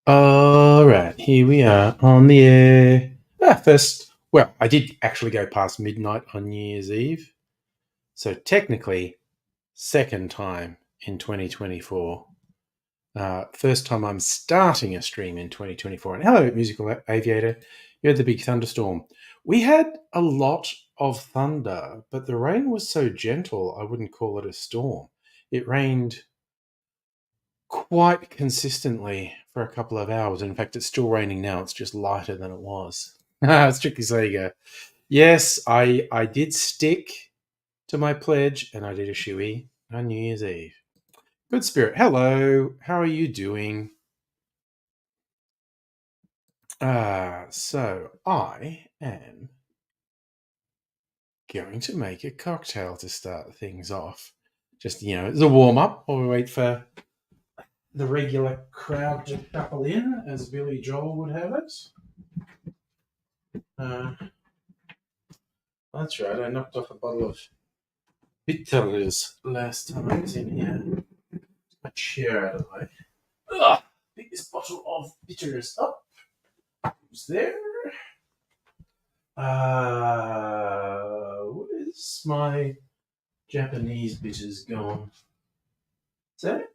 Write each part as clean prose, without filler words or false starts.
All right, here we are on the air. I did actually go past midnight on New Year's Eve. So technically, second time in 2024. First time I'm starting a stream in 2024. And hello, Musical Aviator. You had the big thunderstorm. We had a lot of thunder, but the rain was so gentle, I wouldn't call it a storm. It rained quite consistently for a couple of hours. In fact, it's still raining now. It's just lighter than it was. It's Tricky Sega. Yes, I did stick to my pledge and I did a shoey on New Year's Eve. Good Spirit, hello. How are you doing? So I am going to make a cocktail to start things off. Just, as a warm-up while we wait for the regular crowd to shuffle in, as Billy Joel would have it. That's right, I knocked off a bottle of bitters last time I was in here. Get my chair out of the way. Pick this bottle of bitters up. Who's there? Where's my Japanese bitters gone? Is that it?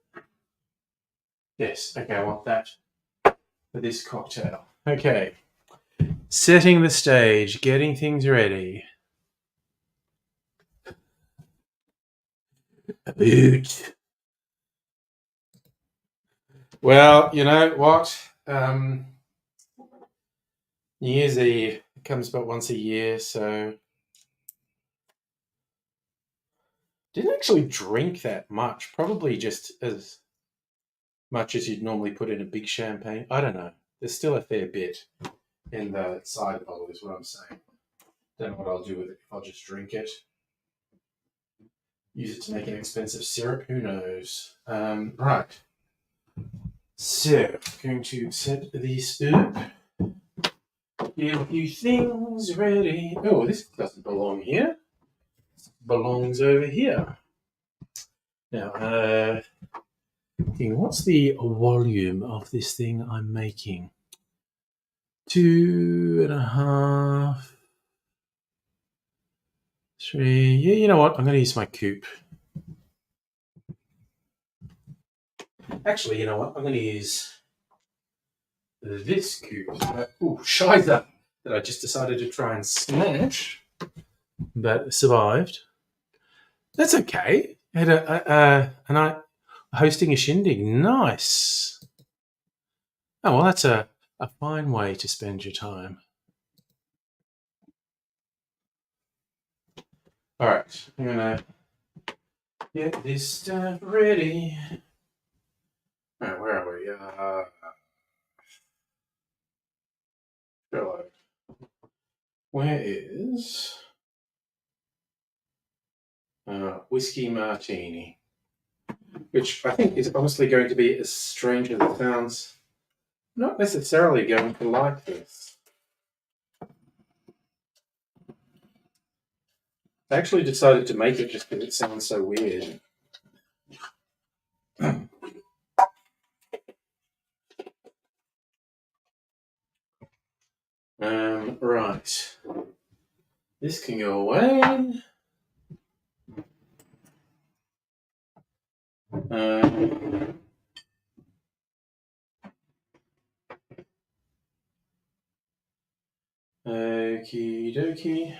Yes, okay, I want that for this cocktail. Okay. Setting the stage, getting things ready. A boot. Well, you know what? New Year's Eve comes about once a year, so didn't actually drink that much. Probably just as much as you'd normally put in a big champagne. I don't know. There's still a fair bit in the side bottle, is what I'm saying. Don't know what I'll do with it. I'll just drink it. Use it to make an expensive syrup. Who knows? Right. So, going to set this up. Get a few things ready. Oh, this doesn't belong here. This belongs over here. Now, what's the volume of this thing I'm making? 2.5, 3. Yeah, you know what? I'm going to use my coupe. Actually, you know what? I'm going to use this coupe. Shiza! That I just decided to try and smash, but survived. That's okay. I had hosting a shindig. Nice. Oh, well, that's a fine way to spend your time. All right, I'm going to get this stuff ready. All right, where are we? Hello. Where is whiskey martini? Which I think is honestly going to be as strange as it sounds. Not necessarily going to like this. I actually decided to make it just because it sounds so weird. Right. This can go away. Okie dokie.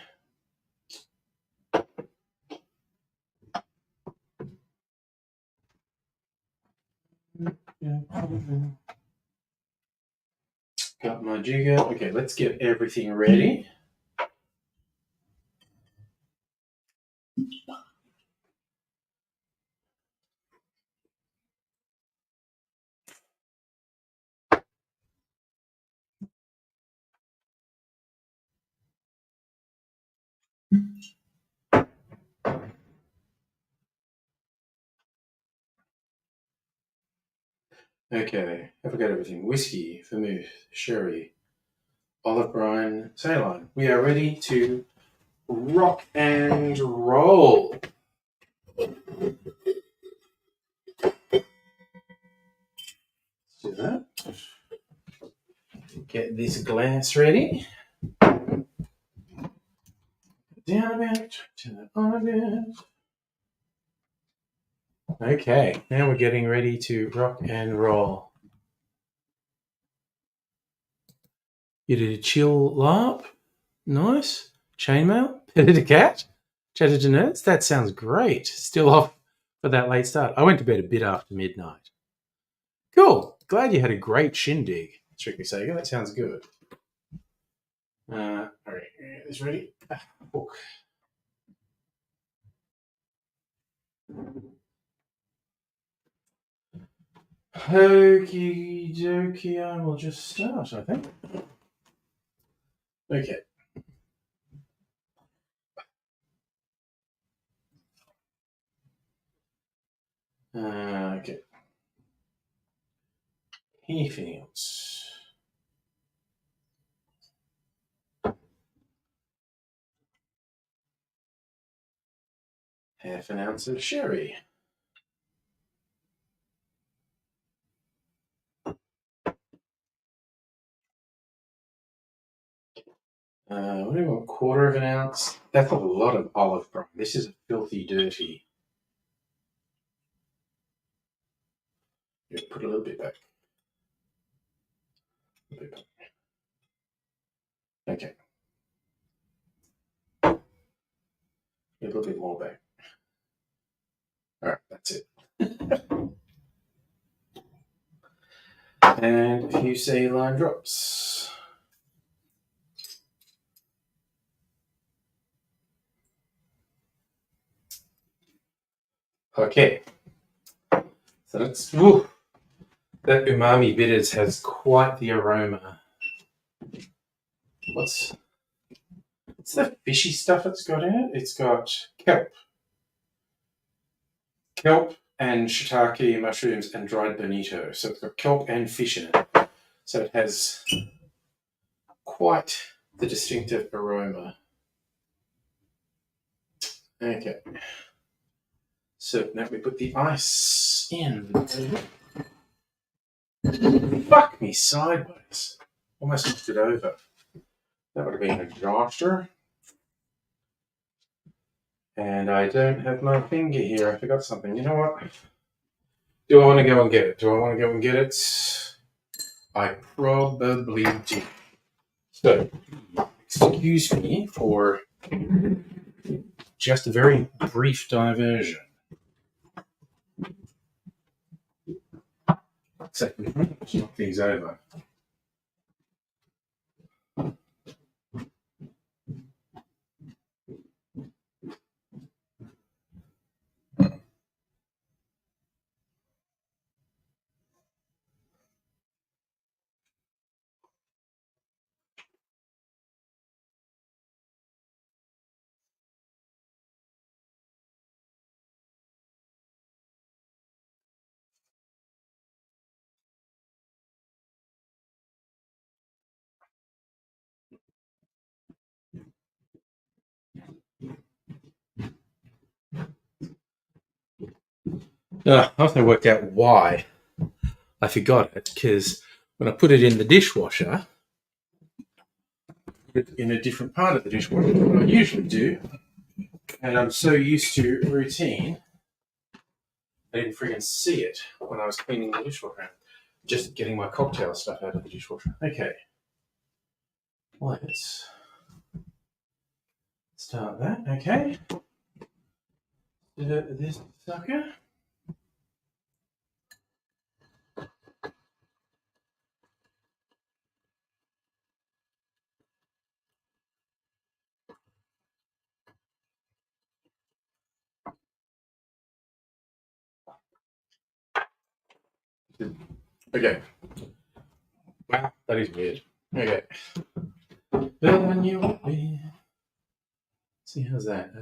Got my jigger. Okay, let's get everything ready. Okay, have I got everything? Whiskey, vermouth, sherry, olive brine, Ceylon. We are ready to rock and roll. Let's do that. Get this glass ready. Down a bit, turn it on a bit. Okay, now we're getting ready to rock and roll. You did a chill LARP. Nice. Chainmail. Petted a cat. Chatted to nerds. That sounds great. Still off for that late start. I went to bed a bit after midnight. Cool. Glad you had a great shindig, Strictly Sega. That sounds good. All right. Is ready? Book. Okie dokie. I will just start, I think. Okay. Okay. Anything else? Half an ounce of sherry. What do you want? Quarter of an ounce? That's a lot of olive brine. This is filthy dirty. Yeah, put a little bit back. A little bit back. Okay. A little bit more back. All right, that's it. And a few saline drops. Okay. So that's that umami bitters has quite the aroma. What's the fishy stuff it's got in it? It's got kelp and shiitake mushrooms and dried bonito. So it's got kelp and fish in it. So it has quite the distinctive aroma. Okay. So now we put the ice in. Fuck me sideways. Almost knocked it over. That would have been a disaster. And I don't have my finger here. I forgot something. You know what? Do I want to go and get it? I probably do. So, excuse me for just a very brief diversion. So, let's knock these over. I haven't worked out why I forgot it, because when I put it in the dishwasher, in a different part of the dishwasher than what I usually do, and I'm so used to routine, I didn't friggin' see it when I was cleaning the dishwasher. Just getting my cocktail stuff out of the dishwasher. Okay. Let's start that. Okay. This sucker. Okay. Wow, that is weird. Okay. When you want me. See, how's that?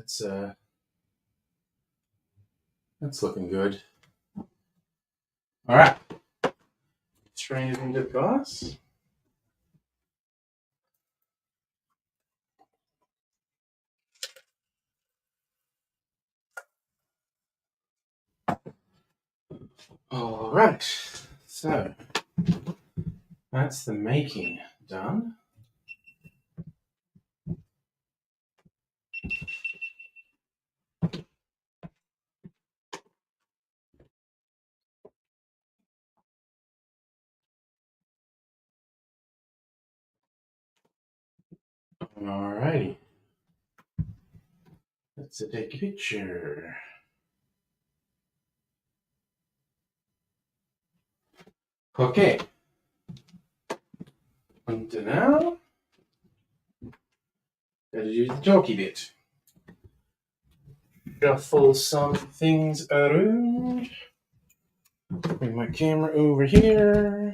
That's looking good. All right. strain it into the glass. All right, so that's the making done. Alrighty, let's take a picture. Okay, and now gotta do the talky bit. Shuffle some things around. Bring my camera over here.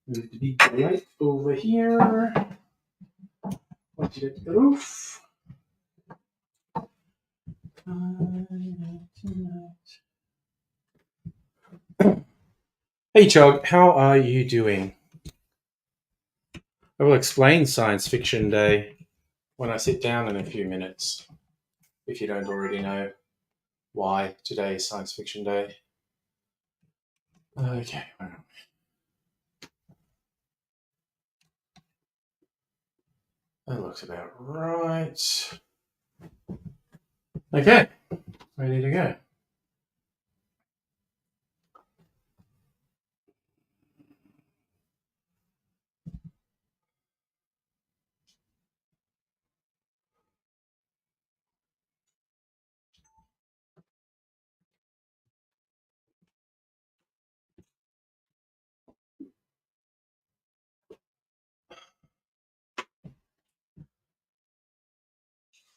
Move the big light over here. Point it at the roof. Hey Chog, how are you doing? I will explain Science Fiction Day when I sit down in a few minutes, if you don't already know why today is Science Fiction Day. Okay, that looks about right. Okay, ready to go.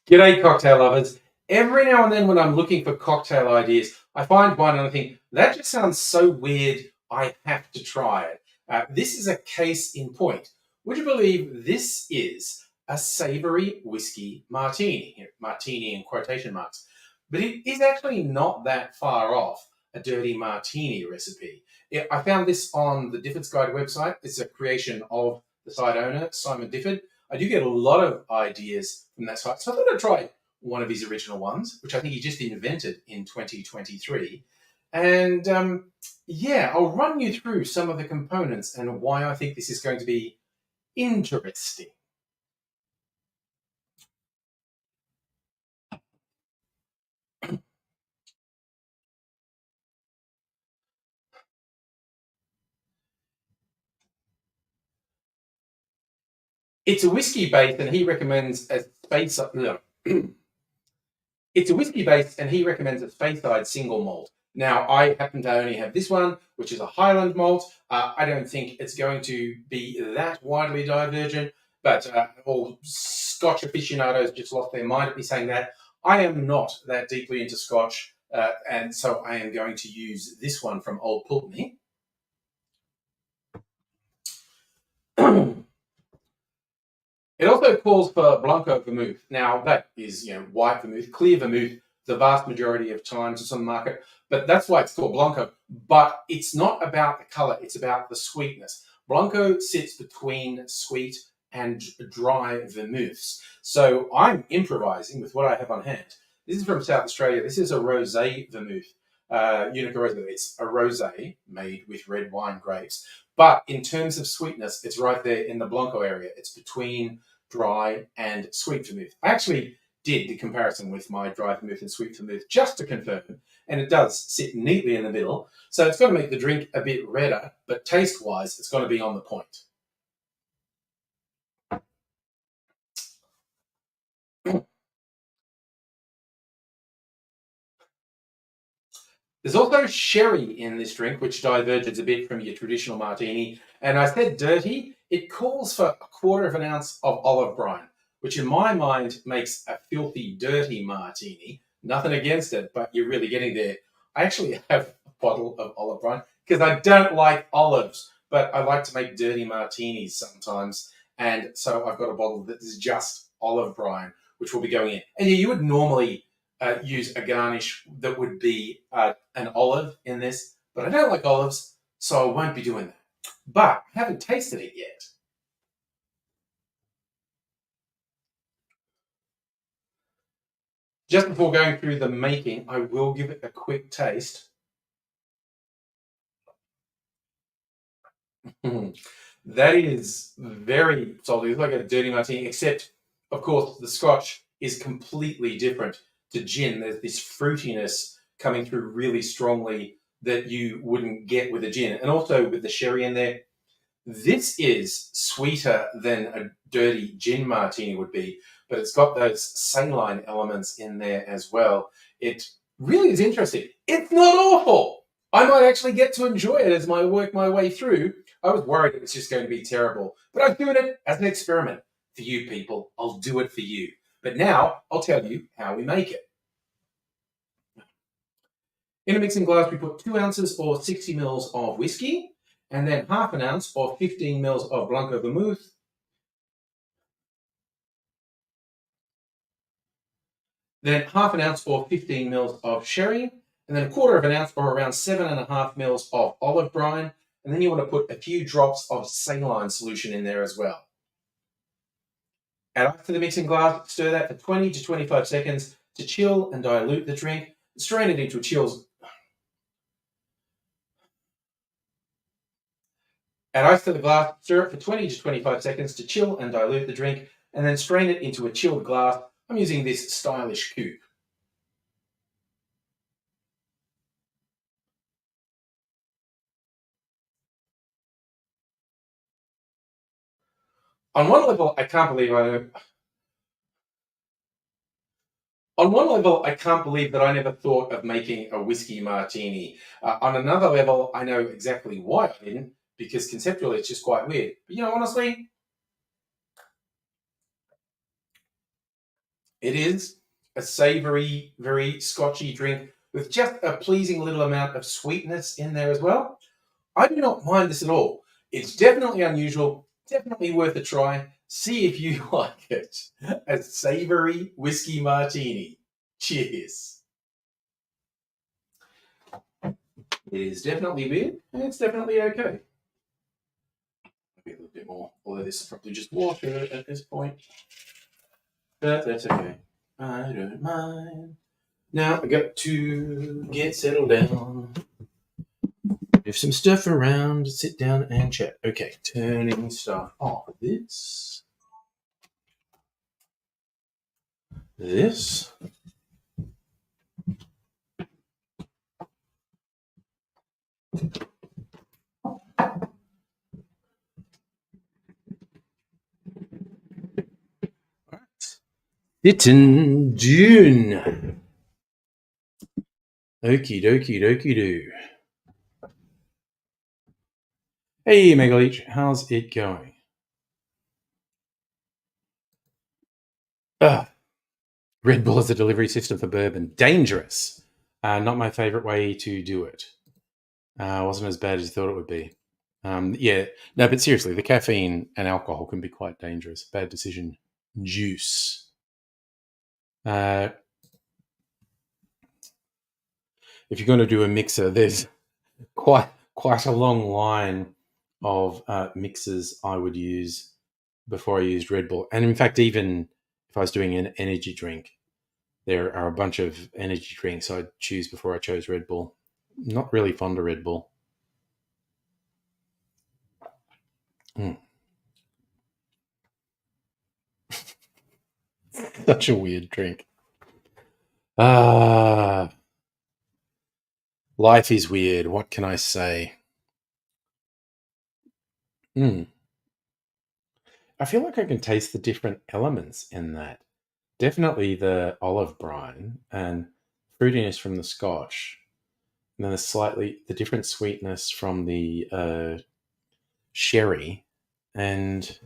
G'day, cocktail lovers. Every now and then when I'm looking for cocktail ideas, I find one and I think, that just sounds so weird, I have to try it. This is a case in point. Would you believe this is a savoury whiskey martini? Martini in quotation marks. But it is actually not that far off a dirty martini recipe. I found this on the Difford's Guide website. It's a creation of the site owner, Simon Difford. I do get a lot of ideas from that site. So I thought I'd try one of his original ones, which I think he just invented in 2023. And yeah, I'll run you through some of the components and why I think this is going to be interesting. It's a whiskey base, and he recommends a space. It's a whiskey base, and he recommends a Speyside single malt. Now, I happen to only have this one, which is a Highland malt. I don't think it's going to be that widely divergent, but all Scotch aficionados just lost their mind at me saying that. I am not that deeply into Scotch, and so I am going to use this one from Old Pulteney. It also calls for Blanco vermouth. Now, that is, white vermouth, clear vermouth, the vast majority of times it's on the market, but that's why it's called Blanco. But it's not about the colour, it's about the sweetness. Blanco sits between sweet and dry vermouths. So I'm improvising with what I have on hand. This is from South Australia. This is a rosé vermouth, Unica rosé. It's a rosé made with red wine grapes. But in terms of sweetness, it's right there in the Blanco area. It's between dry and sweet vermouth. I actually did the comparison with my dry vermouth and sweet vermouth just to confirm, and it does sit neatly in the middle. So it's going to make the drink a bit redder, but taste-wise, it's going to be on the point. There's also sherry in this drink, which diverges a bit from your traditional martini. And I said dirty, it calls for 1/4 ounce of olive brine, which in my mind makes a filthy, dirty martini. Nothing against it, but you're really getting there. I actually have a bottle of olive brine because I don't like olives, but I like to make dirty martinis sometimes. And so I've got a bottle that is just olive brine, which will be going in. And yeah, you would normally use a garnish that would be an olive in this, but I don't like olives, so I won't be doing that. But I haven't tasted it yet. Just before going through the making, I will give it a quick taste. That is very solid. It's like a dirty martini, except, of course, the Scotch is completely different to gin. There's this fruitiness coming through really strongly that you wouldn't get with a gin. And also with the sherry in there, this is sweeter than a dirty gin martini would be, but it's got those saline elements in there as well. It really is interesting. It's not awful. I might actually get to enjoy it as I work my way through. I was worried it was just going to be terrible, but I'm doing it as an experiment for you people. I'll do it for you. But now I'll tell you how we make it. In a mixing glass, we put 2 ounces or 60 mils of whiskey, and then half an ounce or 15 mils of Blanco vermouth, then half an ounce or 15 mils of sherry, and then a quarter of an ounce or around 7.5 mils of olive brine, and then you want to put a few drops of saline solution in there as well. Add ice to the mixing glass, stir that for 20 to 25 seconds to chill and dilute the drink. Strain it into a chilled. Add ice to the glass, stir it for 20 to 25 seconds to chill and dilute the drink, and then strain it into a chilled glass. I'm using this stylish coupe. On one level, I can't believe that I never thought of making a whiskey martini. On another level, I know exactly why I didn't, because conceptually it's just quite weird. But honestly, it is a savoury, very scotchy drink with just a pleasing little amount of sweetness in there as well. I do not mind this at all. It's definitely unusual, definitely worth a try. See if you like it. A savoury whiskey martini. Cheers. It is definitely weird, and it's definitely okay. Maybe a little bit more, although this is probably just water at this point. But that's okay. I don't mind. Now I got to get settled down. Move some stuff around, sit down and chat. Okay, turning stuff off. This. It's in June. Okie dokie dokie doo. Hey, Megaleech, how's it going? Red Bull as a delivery system for bourbon. Dangerous. Not my favorite way to do it. Wasn't as bad as you thought it would be. Yeah, no, but seriously, the caffeine and alcohol can be quite dangerous. Bad decision. Juice. If you're going to do a mixer, there's quite a long line of mixers I would use before I used Red Bull. And in fact, even if I was doing an energy drink, there are a bunch of energy drinks I'd choose before I chose Red Bull. Not really fond of Red Bull. Such a weird drink. Life is weird. What can I say? I feel like I can taste the different elements in that. Definitely the olive brine and fruitiness from the Scotch, and then the different sweetness from the sherry and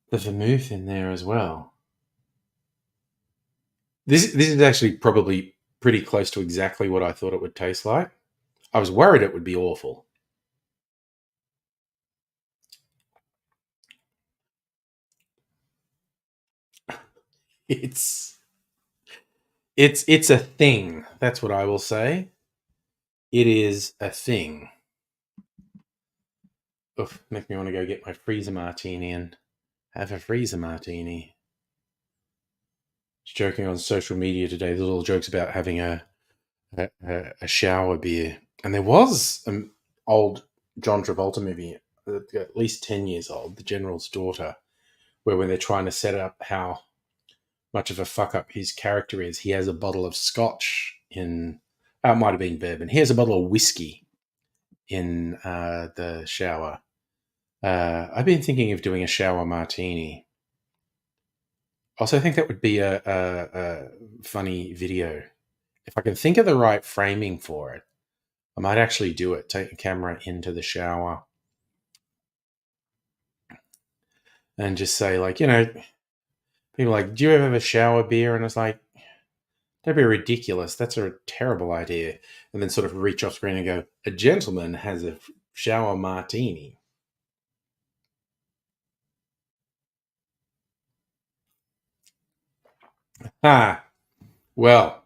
the vermouth in there as well. This is actually probably pretty close to exactly what I thought it would taste like. I was worried it would be awful. It's a thing. That's what I will say. It is a thing. Oof, make me want to go get my freezer martini and have a freezer martini. Just joking on social media today. There's little jokes about having a shower beer, and there was an old John Travolta movie, at least 10 years old, The General's Daughter, where when they're trying to set up how much of a fuck up his character is, he has a bottle of scotch in, it might have been bourbon. He has a bottle of whiskey in the shower. I've been thinking of doing a shower martini. Also, I think that would be a funny video. If I can think of the right framing for it, I might actually do it. Take the camera into the shower and just say, like, people are like, do you ever have a shower beer? And it's like, that'd be ridiculous. That's a terrible idea. And then sort of reach off screen and go, a gentleman has a shower martini. Well,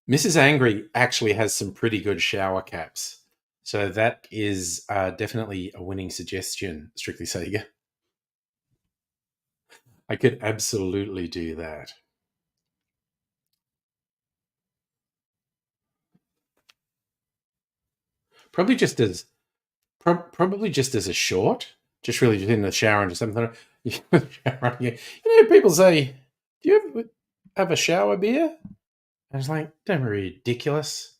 Mrs. Angry actually has some pretty good shower caps. So that is definitely a winning suggestion, Strictly Sega. I could absolutely do that. Probably just as a short, just really just in the shower and just something. People say, "Do you ever have a shower beer?" And it's like, don't be ridiculous.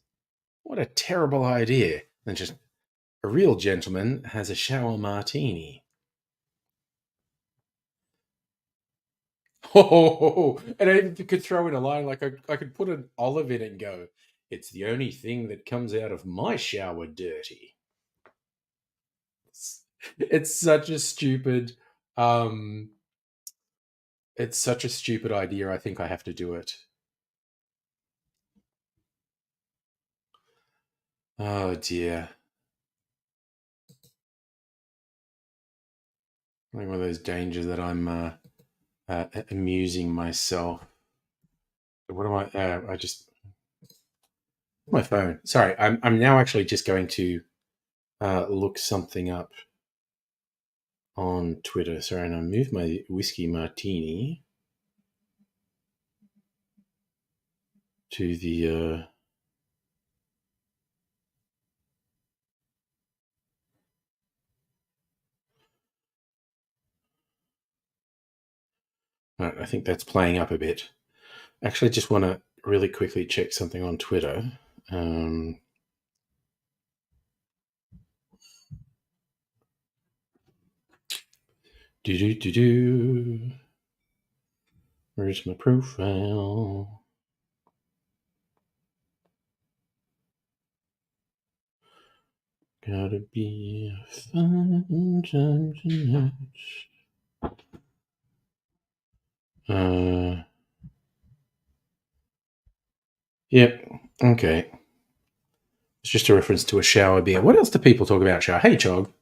What a terrible idea. And just a real gentleman has a shower martini. Oh, and I could throw in a line like I could put an olive in it and go, it's the only thing that comes out of my shower dirty. It's such a stupid it's such a stupid idea. I think I have to do it. Oh dear. Like one of those dangers that I'm amusing myself. What am I? I just my phone. Sorry, I'm now actually just going to look something up on Twitter. Sorry, and I moved my whiskey martini to the. Right, I think that's playing up a bit. Actually, just want to really quickly check something on Twitter. Where's my profile? Gotta be a fun time tonight. Yep. Okay. It's just a reference to a shower beer. What else do people talk about shower? Hey, Chog.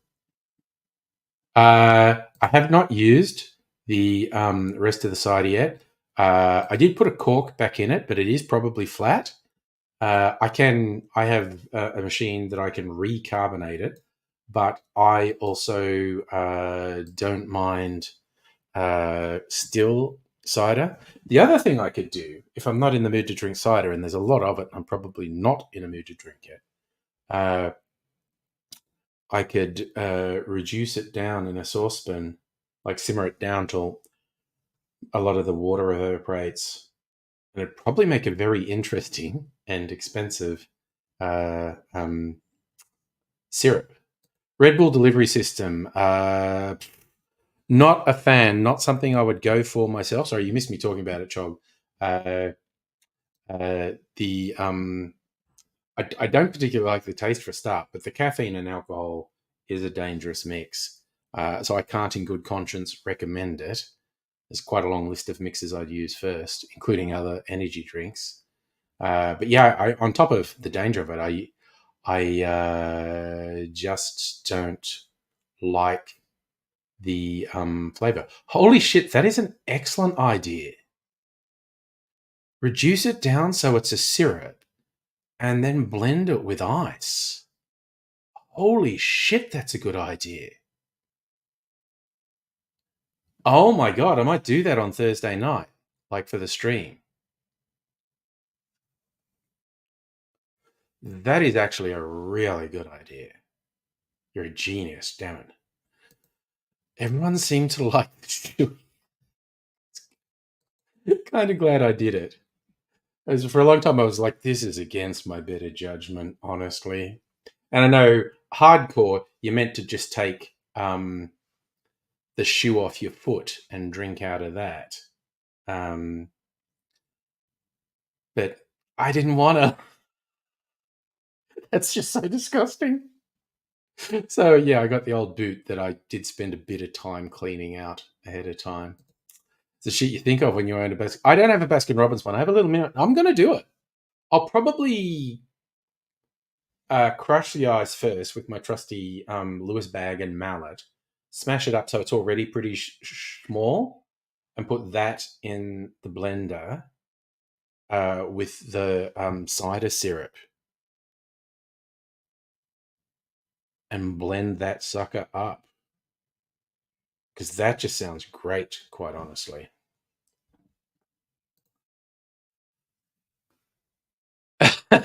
I have not used the rest of the cider yet. I did put a cork back in it, but it is probably flat. I have a machine that I can recarbonate it, but I also don't mind still cider. The other thing I could do, if I'm not in the mood to drink cider, and there's a lot of it, I'm probably not in a mood to drink it. I could reduce it down in a saucepan, like simmer it down till a lot of the water evaporates, and it'd probably make a very interesting and expensive syrup. Red Bull delivery system. Not a fan. Not something I would go for myself. Sorry, you missed me talking about it, Chog. I don't particularly like the taste for a start, but the caffeine and alcohol is a dangerous mix. So I can't, in good conscience, recommend it. There's quite a long list of mixes I'd use first, including other energy drinks. But yeah, on top of the danger of it, I just don't like the flavor. Holy shit, that is an excellent idea. Reduce it down so it's a syrup and then blend it with ice. Holy shit, that's a good idea. Oh my God, I might do that on Thursday night, like for the stream. That is actually a really good idea. You're a genius, damn it. Everyone seemed to like the shoe. Kind of glad I did it. As for a long time, I was like, this is against my better judgment, honestly. And I know hardcore, you're meant to just take the shoe off your foot and drink out of that. But I didn't want to. That's just so disgusting. So yeah, I got the old boot that I did spend a bit of time cleaning out ahead of time. It's the shit you think of when you own a Baskin. I don't have a Baskin Robbins one. I have a little minute. I'm going to do it. I'll probably crush the ice first with my trusty Lewis bag and mallet. Smash it up so it's already pretty small, and put that in the blender with the cider syrup, and blend that sucker up. Because that just sounds great, quite honestly.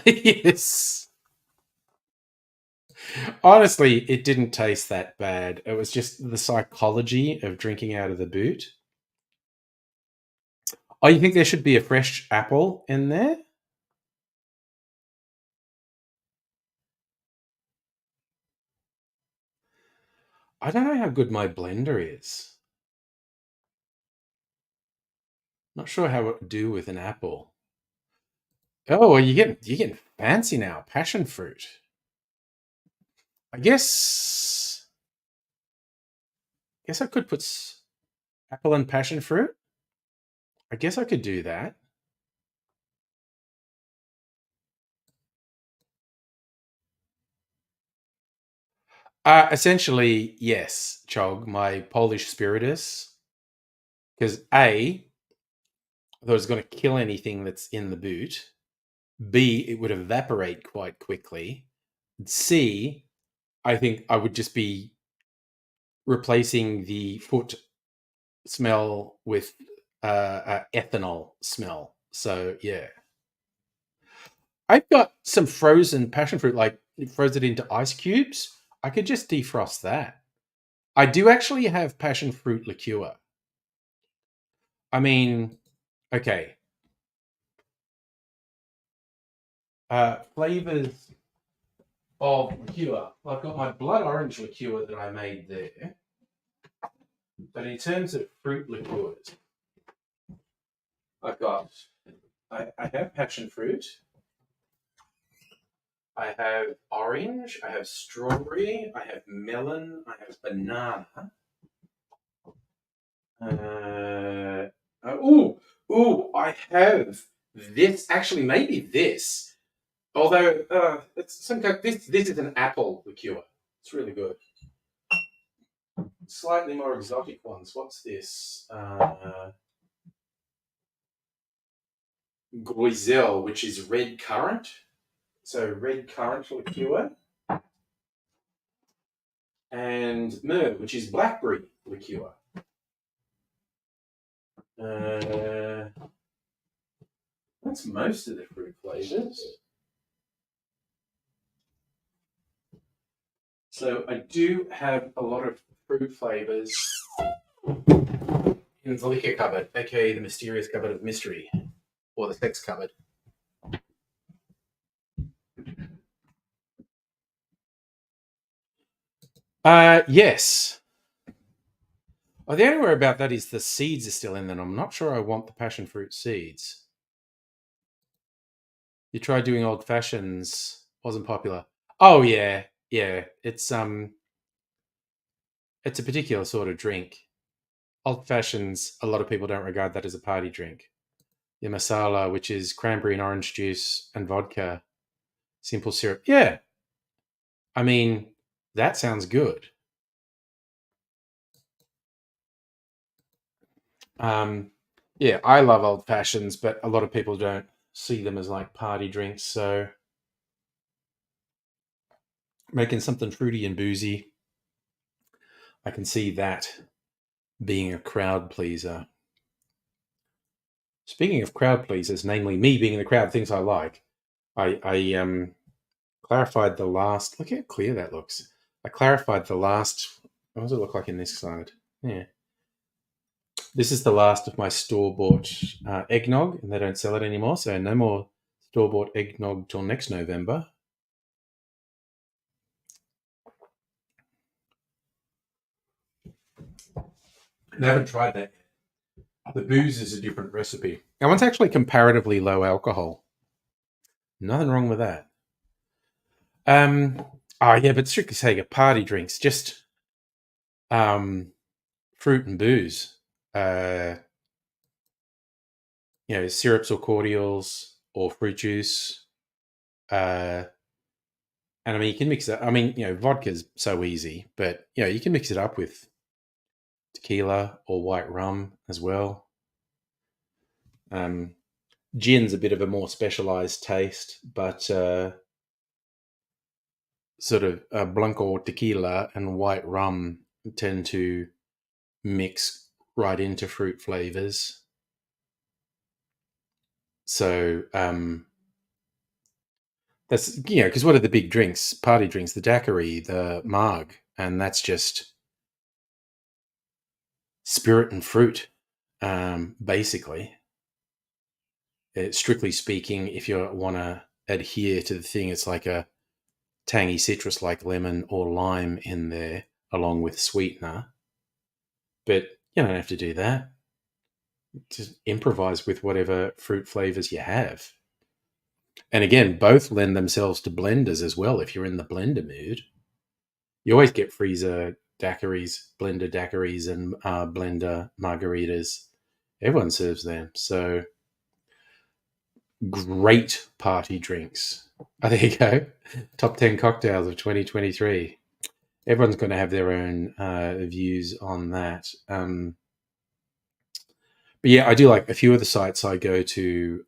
Yes. Honestly, it didn't taste that bad. It was just the psychology of drinking out of the boot. Oh, you think there should be a fresh apple in there? I don't know how good my blender is. Not sure how it would do with an apple. Oh, well, you're getting fancy now. Passion fruit. I guess I could put apple and passion fruit. I guess I could do that. Essentially, yes, Chog, my Polish spiritus. Because A, I thought it was going to kill anything that's in the boot. B, it would evaporate quite quickly. C, I think I would just be replacing the foot smell with ethanol smell. So, yeah. I've got some frozen passion fruit, like froze it into ice cubes. I could just defrost that. I do actually have passion fruit liqueur. I mean, okay. Flavors of liqueur. I've got my blood orange liqueur that I made there. But in terms of fruit liqueurs, I have passion fruit. I have orange. I have strawberry. I have melon. I have banana. I have this. Actually, maybe this. Although it's some kind. This is an apple liqueur. It's really good. Slightly more exotic ones. What's this? Groiselle, which is red currant. So red currant liqueur. And myrrh, which is blackberry liqueur. That's most of the fruit flavors. So I do have a lot of fruit flavors in the liquor cupboard, aka the mysterious cupboard of mystery, or the sex cupboard. Yes. The only worry about that is the seeds are still in there. I'm not sure I want the passion fruit seeds. You tried doing old fashions, wasn't popular. Oh yeah. It's a particular sort of drink. Old fashions, a lot of people don't regard that as a party drink. Your masala, which is cranberry and orange juice and vodka, simple syrup. Yeah. I mean, that sounds good. Yeah, I love old fashions, but a lot of people don't see them as like party drinks. So making something fruity and boozy. I can see that being a crowd pleaser. Speaking of crowd pleasers, namely me being in the crowd, things I like, I clarified the last. Look how clear that looks. I clarified the last. What does it look like in this side? Yeah. This is the last of my store-bought eggnog, and they don't sell it anymore, so no more store-bought eggnog till next November. I haven't tried that yet. The booze is a different recipe. That one's actually comparatively low alcohol. Nothing wrong with that. Oh yeah, but strictly saying, a party drinks just fruit and booze. Syrups or cordials or fruit juice. And I mean, you can mix it. I mean, vodka's so easy, but you can mix it up with tequila or white rum as well. Gin's a bit of a more specialized taste, but sort of blanco or tequila and white rum tend to mix right into fruit flavors. So that's because what are the big drinks? Party drinks, the daiquiri, the marg, and that's just spirit and fruit, basically. Strictly speaking, if you want to adhere to the thing, it's like a tangy citrus like lemon or lime in there, along with sweetener. But you don't have to do that. Just improvise with whatever fruit flavors you have. And again, both lend themselves to blenders as well. If you're in the blender mood, you always get freezer daiquiris, blender daiquiris, and blender margaritas. Everyone serves them. So great party drinks. Oh, there you go. Top 10 cocktails of 2023. Everyone's going to have their own views on that. But yeah, I do like a few of the sites I go to.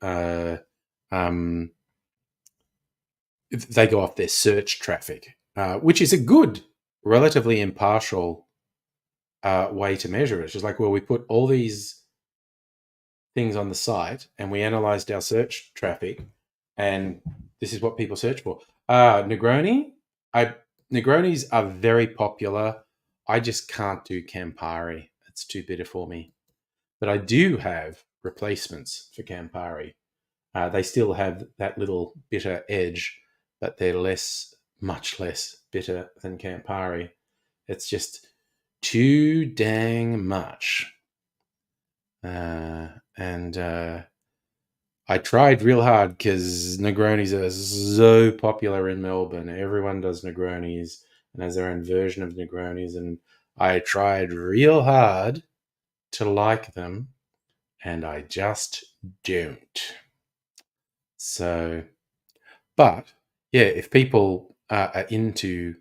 They go off their search traffic, which is a good, relatively impartial way to measure it. It's just like, well, we put all these things on the site and we analyzed our search traffic, and this is what people search for. Negroni. Negronis are very popular. I just can't do Campari. It's too bitter for me. But I do have replacements for Campari. They still have that little bitter edge, but they're much less bitter than Campari. It's just too dang much. And I tried real hard because Negronis are so popular in Melbourne. Everyone does Negronis and has their own version of Negronis. And I tried real hard to like them, and I just don't. So, but yeah, if people are into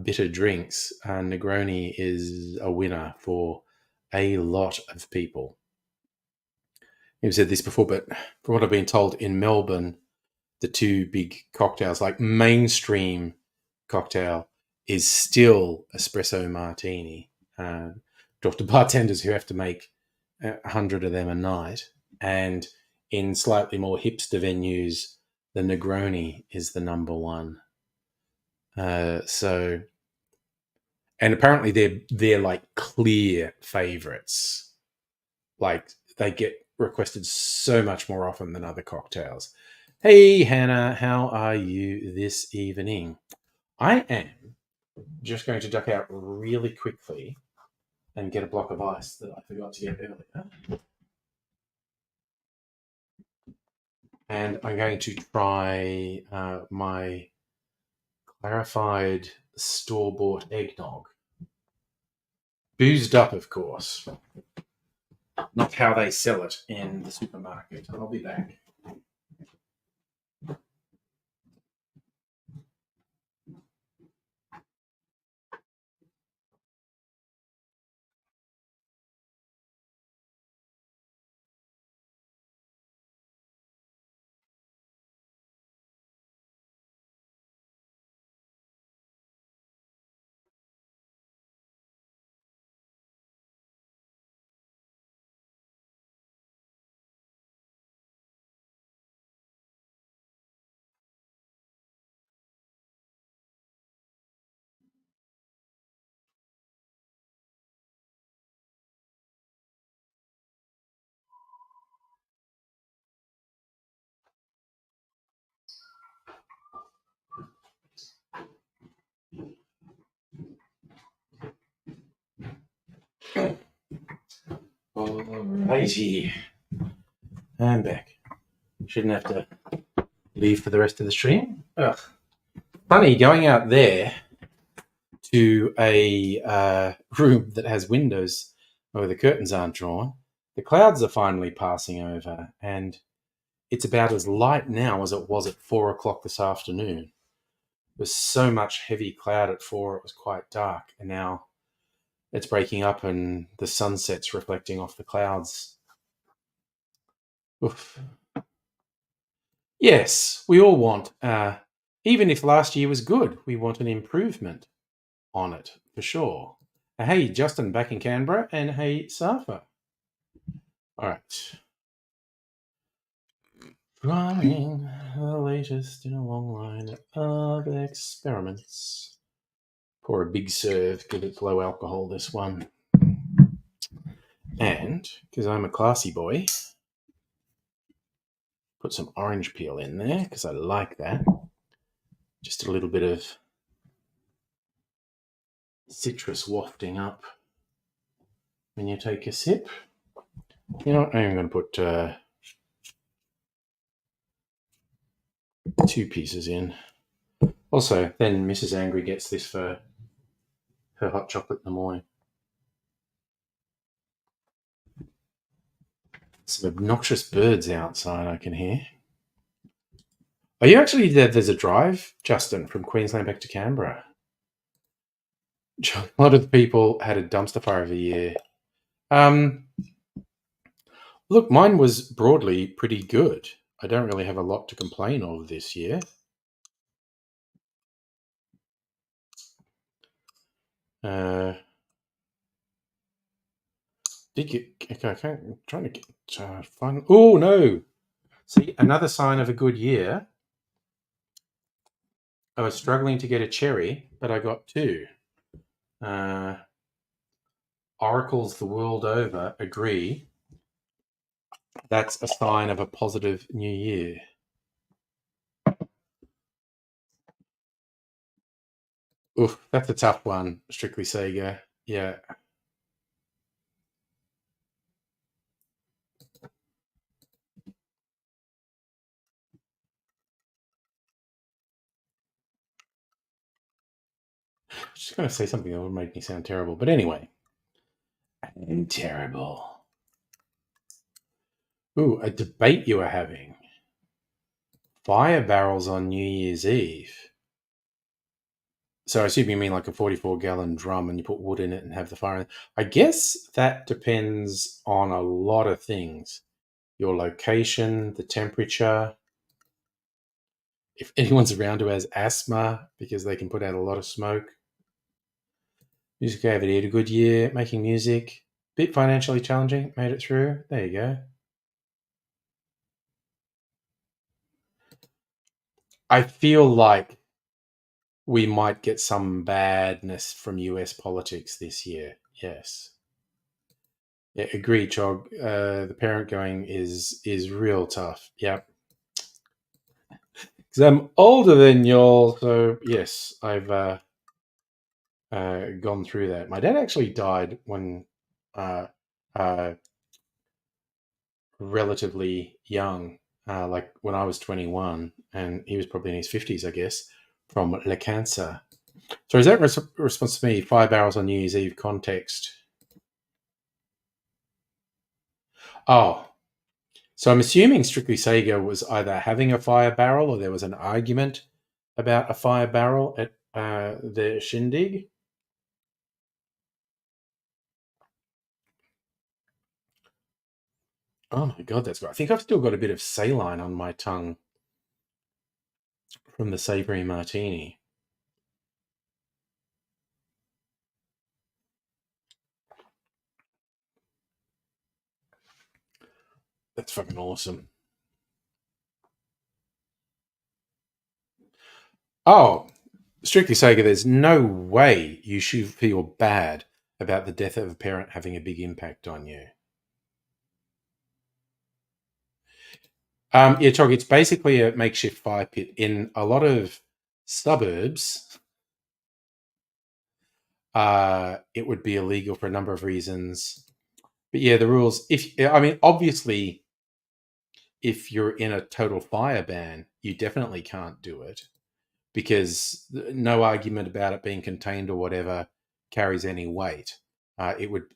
bitter drinks, Negroni is a winner for a lot of people. You've said this before, but from what I've been told, in Melbourne, the two big cocktails, like mainstream cocktail, is still espresso martini. Talk to bartenders who have to make 100 of them a night, and in slightly more hipster venues, the Negroni is the number one. And apparently they're like clear favorites. Like they get requested so much more often than other cocktails. Hey Hannah, how are you this evening? I am just going to duck out really quickly and get a block of ice that I forgot to get earlier. And I'm going to try my clarified store-bought eggnog. Boozed up, of course. Not how they sell it in the supermarket. I'll be back. Alrighty. I'm back. Shouldn't have to leave for the rest of the stream. Ugh. Funny, going out there to a room that has windows where the curtains aren't drawn, the clouds are finally passing over, and it's about as light now as it was at 4 o'clock this afternoon. There was so much heavy cloud at 4, it was quite dark, and now it's breaking up and the sunset's reflecting off the clouds. Oof. Yes, we all want, even if last year was good, we want an improvement on it, for sure. Hey, Justin, back in Canberra, and hey, Safa. All right. Trying the latest in a long line of experiments. Pour a big serve, because it's low alcohol, this one. And, because I'm a classy boy, put some orange peel in there, because I like that. Just a little bit of citrus wafting up when you take a sip. You know what? I'm going to put 2 pieces in. Also, then Mrs. Angry gets this for her hot chocolate in the morning. Some obnoxious birds outside I can hear. Are you actually there? There's a drive, Justin, from Queensland back to Canberra. A lot of the people had a dumpster fire of the year. Look, mine was broadly pretty good. I don't really have a lot to complain of this year. Did you? Okay, I'm trying to get fun. Oh no! See, another sign of a good year. I was struggling to get a cherry, but I got 2. Oracles the world over agree that's a sign of a positive new year. Oof, that's a tough one, Strictly Sega. Yeah. I was just going to say something that would make me sound terrible, but anyway. I'm terrible. Ooh, a debate you were having. Fire barrels on New Year's Eve. So I assume you mean like a 44-gallon drum and you put wood in it and have the fire. I guess that depends on a lot of things. Your location, the temperature. If anyone's around who has asthma, because they can put out a lot of smoke. Music over had a good year, making music. Bit financially challenging, made it through. There you go. I feel like we might get some badness from US politics this year. Yes. Yeah, agree, Chog. The parent going is real tough. Yep. Because I'm older than y'all, so yes, I've gone through that. My dad actually died when relatively young, like when I was 21, and he was probably in his 50s, I guess, from le cancer. So is that response to me, 5 barrels on New Year's Eve context? Oh, so I'm assuming Strictly Sega was either having a fire barrel or there was an argument about a fire barrel at the shindig. Oh my god, that's right. I think I've still got a bit of saline on my tongue from the savory martini. That's fucking awesome. Oh, Strictly Sega, there's no way you should feel bad about the death of a parent having a big impact on you. Yeah, Chog, it's basically a makeshift fire pit. In a lot of suburbs, it would be illegal for a number of reasons. But yeah, the rules. Obviously, if you're in a total fire ban, you definitely can't do it because no argument about it being contained or whatever carries any weight. It would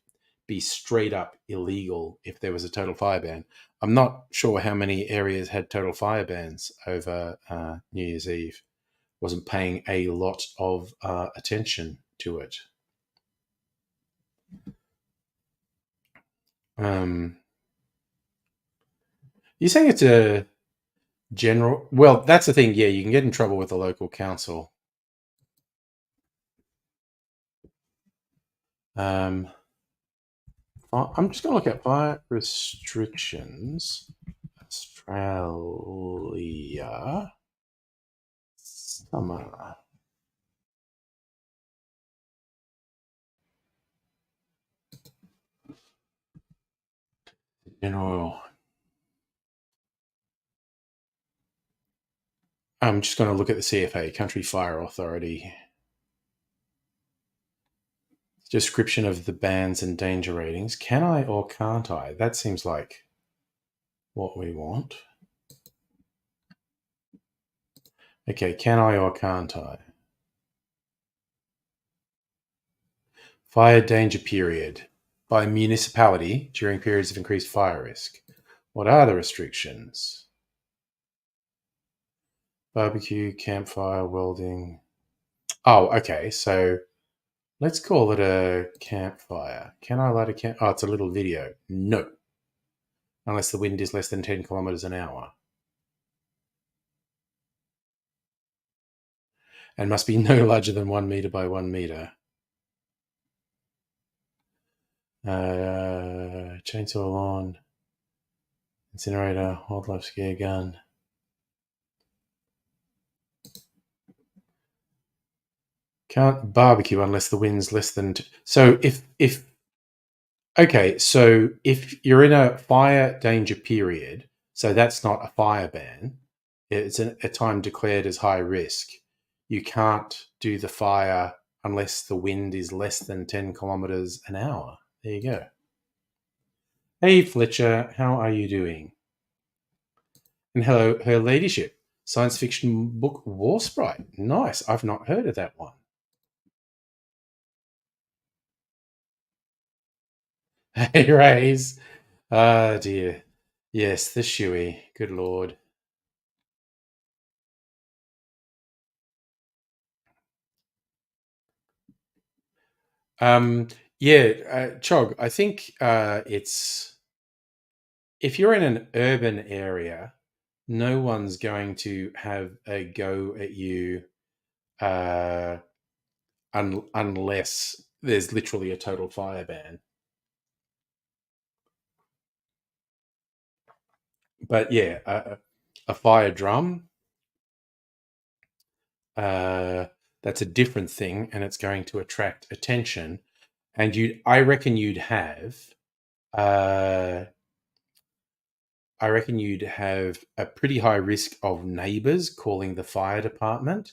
be straight up illegal if there was a total fire ban. I'm not sure how many areas had total fire bans over New Year's Eve. Wasn't paying a lot of attention to it. You're saying it's a general? Well, that's the thing. Yeah, you can get in trouble with the local council. I'm just going to look at fire restrictions. Australia summer. General. I'm just going to look at the CFA, Country Fire Authority. Description of the bans and danger ratings. Can I or can't I? That seems like what we want. Okay, can I or can't I? Fire danger period by municipality during periods of increased fire risk. What are the restrictions? Barbecue, campfire, welding. Oh, okay. So let's call it a campfire. Can I light a camp? Oh, it's a little video. No. Unless the wind is less than 10 kilometers an hour. And must be no larger than 1 meter by 1 meter. Chainsaw lawn. Incinerator. Wildlife scare gun. Can't barbecue unless the wind's less than. So if okay, so if you're in a fire danger period, so that's not a fire ban. It's a time declared as high risk. You can't do the fire unless the wind is less than 10 kilometers an hour. There you go. Hey Fletcher, how are you doing? And hello, Her Ladyship. Science fiction book War Sprite. Nice. I've not heard of that one. Hey Rays. Ah dear. Yes, the shoey. Good lord. Um, yeah, Chog, I think it's if you're in an urban area, no one's going to have a go at you uh, unless there's literally a total fire ban. But yeah, a fire drum, uh, that's a different thing, and it's going to attract attention. And I reckon you'd have uh, I reckon you'd have a pretty high risk of neighbours calling the fire department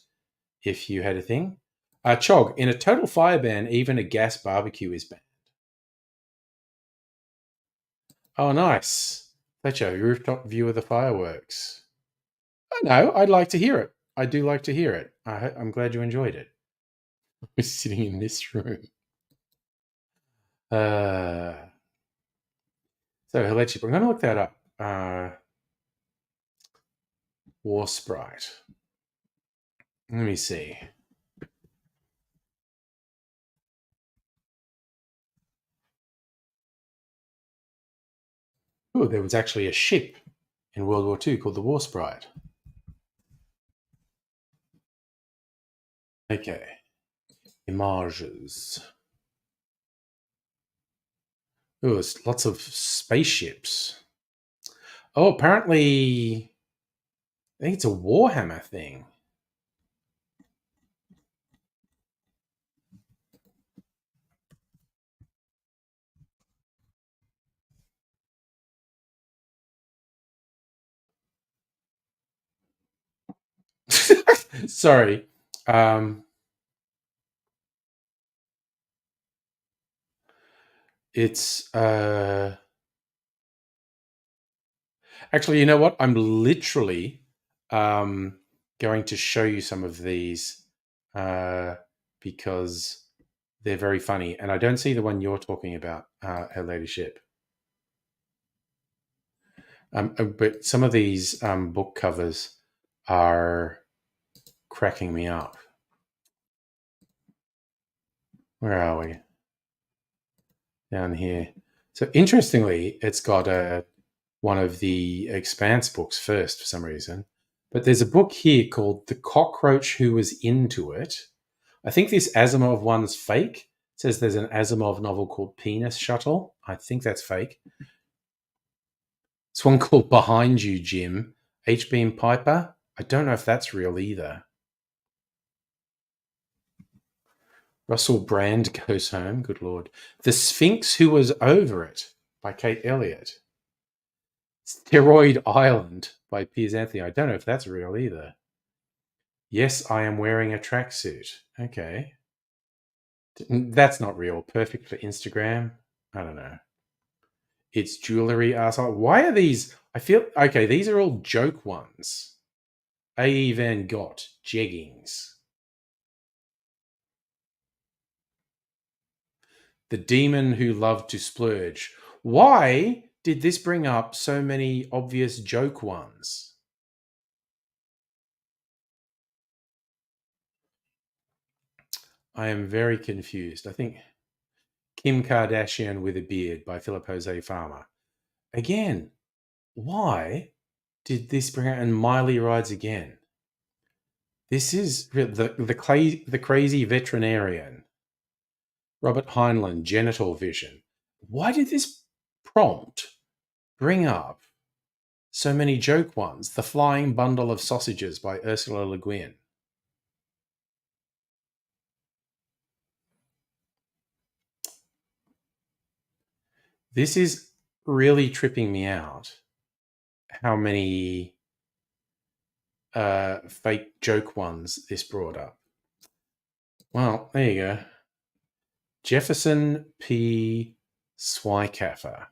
if you had a thing. Chog, in a total fire ban, even a gas barbecue is banned. Oh, nice. Fletcher, your rooftop view of the fireworks. I know. I'd like to hear it. I do like to hear it. I'm glad you enjoyed it. We're sitting in this room. So, Helechip, I'm going to look that up. War Sprite. Let me see. Oh, there was actually a ship in World War II called the War Sprite. Okay. Images. Oh, there's lots of spaceships. Oh, apparently, I think it's a Warhammer thing. Sorry. Um, It's actually, you know what? I'm literally going to show you some of these uh, because they're very funny, and I don't see the one you're talking about, Her Ladyship. But some of these book covers are cracking me up. Where are we? Down here. So interestingly, it's got one of the Expanse books first for some reason. But there's a book here called The Cockroach Who Was Into It. I think this Asimov one's fake. It says there's an Asimov novel called Penis Shuttle. I think that's fake. This one called Behind You, Jim. H. Beam Piper. I don't know if that's real either. Russell Brand Goes Home. Good Lord. The Sphinx Who Was Over It by Kate Elliott. Steroid Island by Piers Anthony. I don't know if that's real either. Yes, I am wearing a tracksuit. Okay. That's not real. Perfect for Instagram. I don't know. It's jewelry asshole. Why are these? I feel okay. These are all joke ones. A. Van Gogh jeggings. The demon who loved to splurge. Why did this bring up so many obvious joke ones? I am very confused. I think Kim Kardashian with a Beard by Philip Jose Farmer. Again, why did this bring out? And Miley Rides Again. This is the crazy veterinarian. Robert Heinlein, Genital Vision. Why did this prompt bring up so many joke ones? The Flying Bundle of Sausages by Ursula Le Guin. This is really tripping me out. How many fake joke ones this brought up. Well, there you go. Jefferson P. Swikaffer.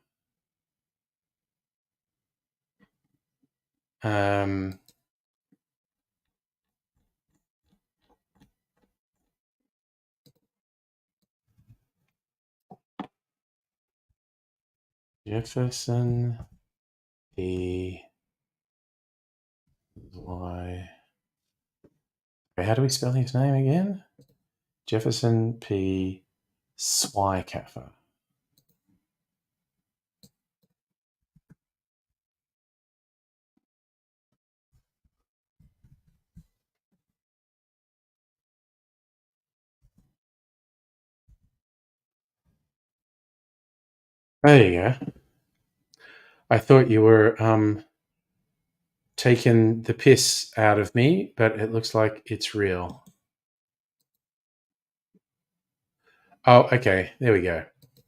Jefferson P. Y. How do we spell his name again? Jefferson P. Swikaffer. There you go. I thought you were taking the piss out of me, but it looks like it's real. Oh, okay. There we go.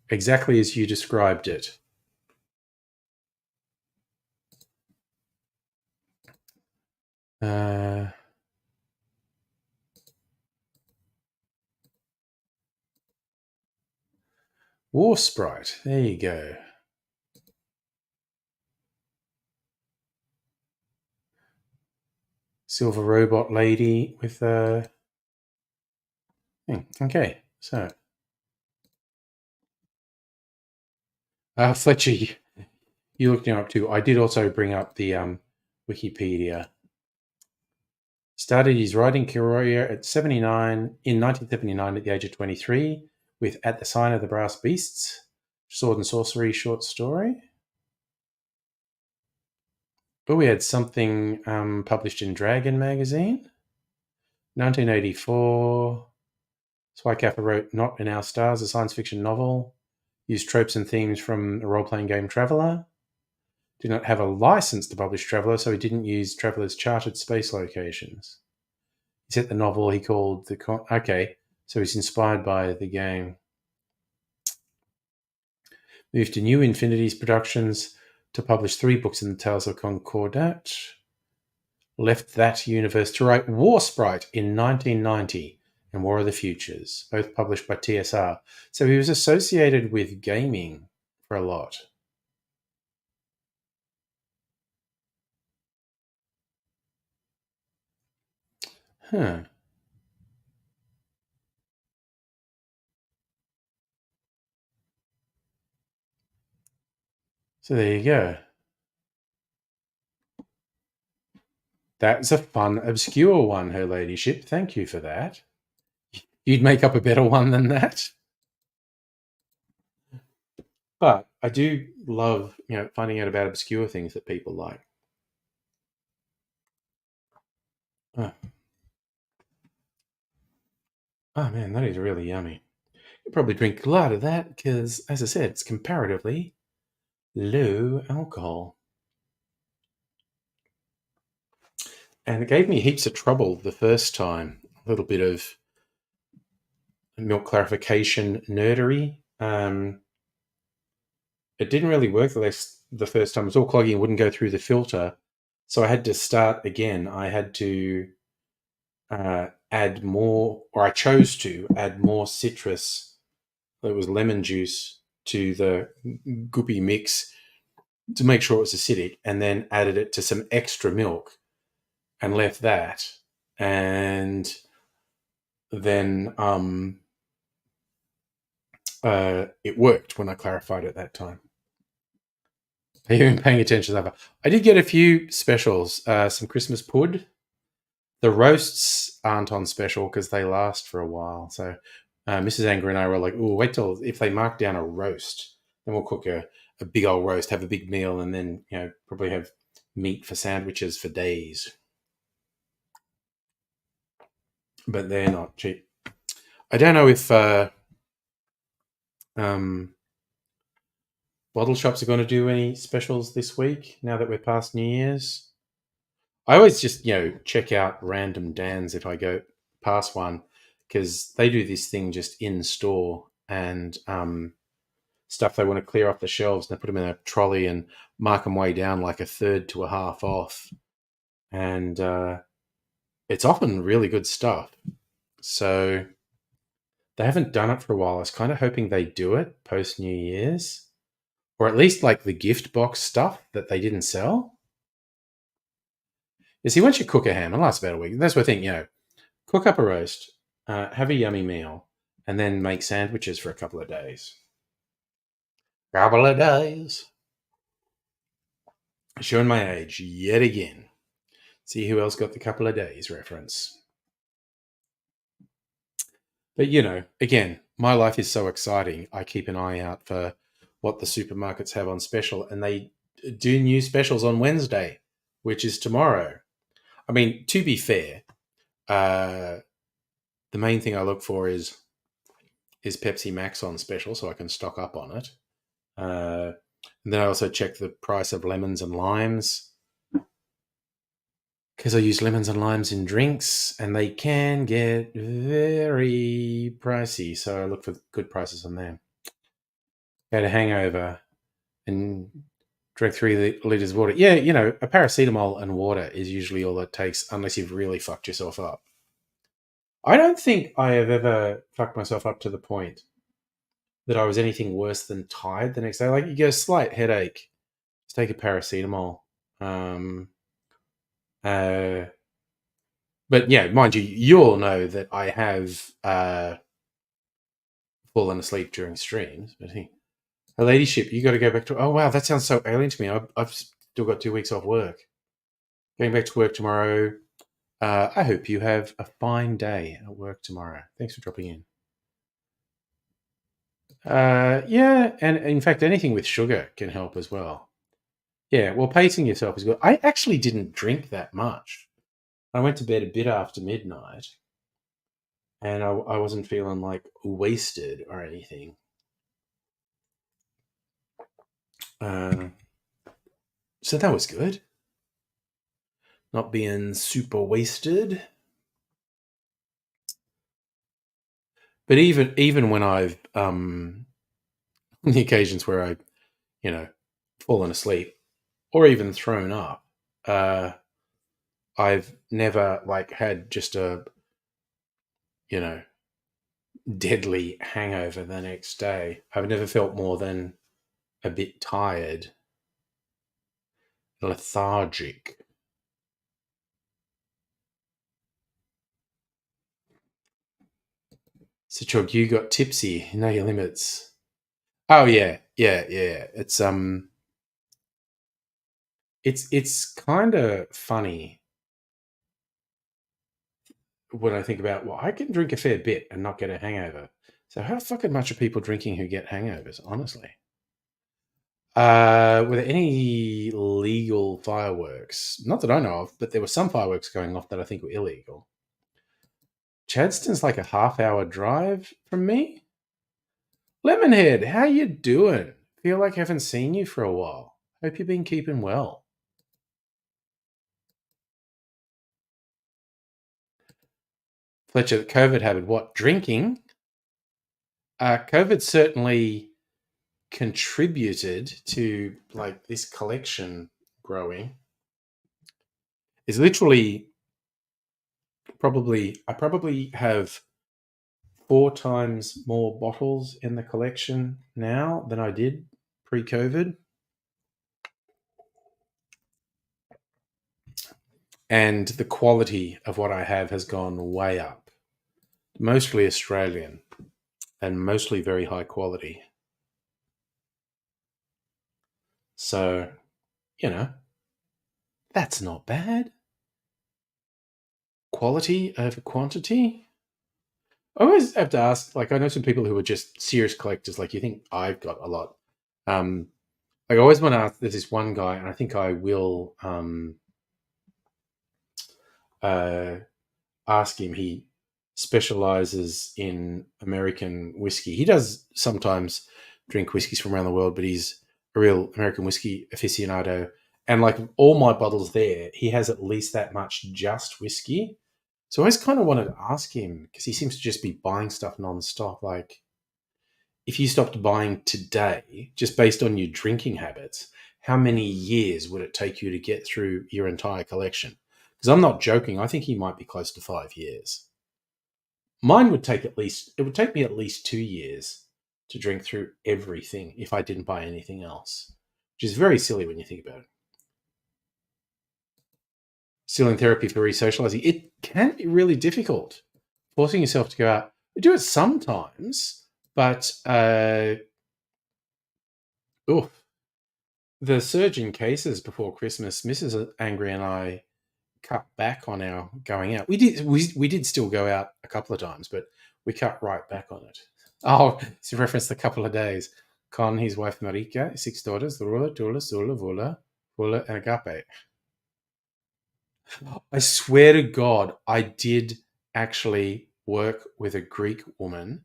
Exactly as you described it. War Sprite. There you go. Silver robot lady with a thing. Okay, so Fletcher, you looked him up too. I did also bring up the Wikipedia. Started his writing career at 1979 at the age of 23 with At the Sign of the Brass Beasts, Sword and Sorcery short story. But we had something published in Dragon magazine. 1984. Swikaffer wrote Not in Our Stars, a science fiction novel. Used tropes and themes from the role-playing game Traveller. Did not have a license to publish Traveller, so he didn't use Traveller's charted space locations. He set the novel he called the... Okay, so he's inspired by the game. Moved to New Infinities Productions to publish 3 books in the Tales of Concordat. Left that universe to write War Sprite in 1990 and War of the Futures, both published by TSR. So he was associated with gaming for a lot. Huh. So there you go. That's a fun, obscure one, Her Ladyship. Thank you for that. You'd make up a better one than that. But I do love, finding out about obscure things that people like. Oh, oh man, that is really yummy. You probably drink a lot of that because, as I said, it's comparatively low alcohol. And it gave me heaps of trouble the first time. A little bit of milk clarification nerdery. It didn't really work the first time. It was all cloggy and wouldn't go through the filter. So I had to start again. I had to add more, or I chose to add more citrus. It was lemon juice to the goopy mix to make sure it was acidic, and then added it to some extra milk and left that. And then it worked when I clarified it that time. Are you even paying attention to that? I did get a few specials, some Christmas pud. The roasts aren't on special because they last for a while. So Mrs. Anger and I were like, "Oh, wait till if they mark down a roast, then we'll cook a big old roast, have a big meal, and then probably have meat for sandwiches for days." But they're not cheap. I don't know if bottle shops are going to do any specials this week now that we're past New Year's. I always just check out random Dan's if I go past one because they do this thing just in store and stuff they want to clear off the shelves and they put them in a trolley and mark them way down like a third to a half off, and it's often really good stuff. So they haven't done it for a while. I was kind of hoping they do it post New Year's, or at least like the gift box stuff that they didn't sell. You see, once you cook a ham, it lasts about a week. That's what I think, cook up a roast, have a yummy meal, and then make sandwiches for a couple of days. Couple of days. Showing my age yet again. See who else got the couple of days reference. But, again, my life is so exciting. I keep an eye out for what the supermarkets have on special, and they do new specials on Wednesday, which is tomorrow. I mean, to be fair, the main thing I look for is Pepsi Max on special so I can stock up on it. And then I also check the price of lemons and limes because I use lemons and limes in drinks and they can get very pricey. So I look for good prices on them. Had a hangover and drank 3 liters of water. Yeah, a paracetamol and water is usually all it takes unless you've really fucked yourself up. I don't think I have ever fucked myself up to the point that I was anything worse than tired the next day. Like you get a slight headache, just take a paracetamol. But yeah, mind you all know that I have fallen asleep during streams. But hey, Her Ladyship, you got to go back to. Oh wow, that sounds so alien to me. I've still got 2 weeks off work. Going back to work tomorrow. I hope you have a fine day at work tomorrow. Thanks for dropping in. Yeah, and in fact, anything with sugar can help as well. Yeah, well, pacing yourself is good. I actually didn't drink that much. I went to bed a bit after midnight, and I wasn't feeling like wasted or anything. So that was good. Not being super wasted. But even when I've on the occasions where I, fallen asleep or even thrown up, I've never like had just a deadly hangover the next day. I've never felt more than a bit tired, lethargic. So, Chog, you got tipsy. You know your limits. Oh yeah, yeah, yeah. It's kind of funny when I think about, well, I can drink a fair bit and not get a hangover. So how fucking much are people drinking who get hangovers? Honestly, were there any legal fireworks? Not that I know of, but there were some fireworks going off that I think were illegal. Chadston's like a half-hour drive from me. Lemonhead, how you doing? Feel like I haven't seen you for a while. Hope you've been keeping well. Fletcher, COVID habit, what? Drinking? COVID certainly contributed to like this collection growing. Is literally I probably have 4 times more bottles in the collection now than I did pre-COVID. And the quality of what I have has gone way up. Mostly Australian and mostly very high quality. So, that's not bad. Quality over quantity. I always have to ask, like, I know some people who are just serious collectors, like, you think I've got a lot. Like, I always want to ask, there's this one guy, and I think I will ask him. He specializes in American whiskey. He does sometimes drink whiskeys from around the world, but he's a real American whiskey aficionado. And like all my bottles there, he has at least that much just whiskey. So I always kind of wanted to ask him, because he seems to just be buying stuff nonstop. Like, if you stopped buying today, just based on your drinking habits, how many years would it take you to get through your entire collection? Because I'm not joking. I think he might be close to 5 years. Mine would take it would take me at least 2 years to drink through everything if I didn't buy anything else, which is very silly when you think about it. Still in therapy for resocializing. It can be really difficult forcing yourself to go out. I do it sometimes, but the surge in cases before Christmas, Mrs. Angry and I cut back on our going out. We did still go out a couple of times, but we cut right back on it. Oh, to reference the couple of days. Con, his wife Marika, 6 daughters, Rula, Tula, Sula, Vula, Vula, and Agape. I swear to God, I did actually work with a Greek woman,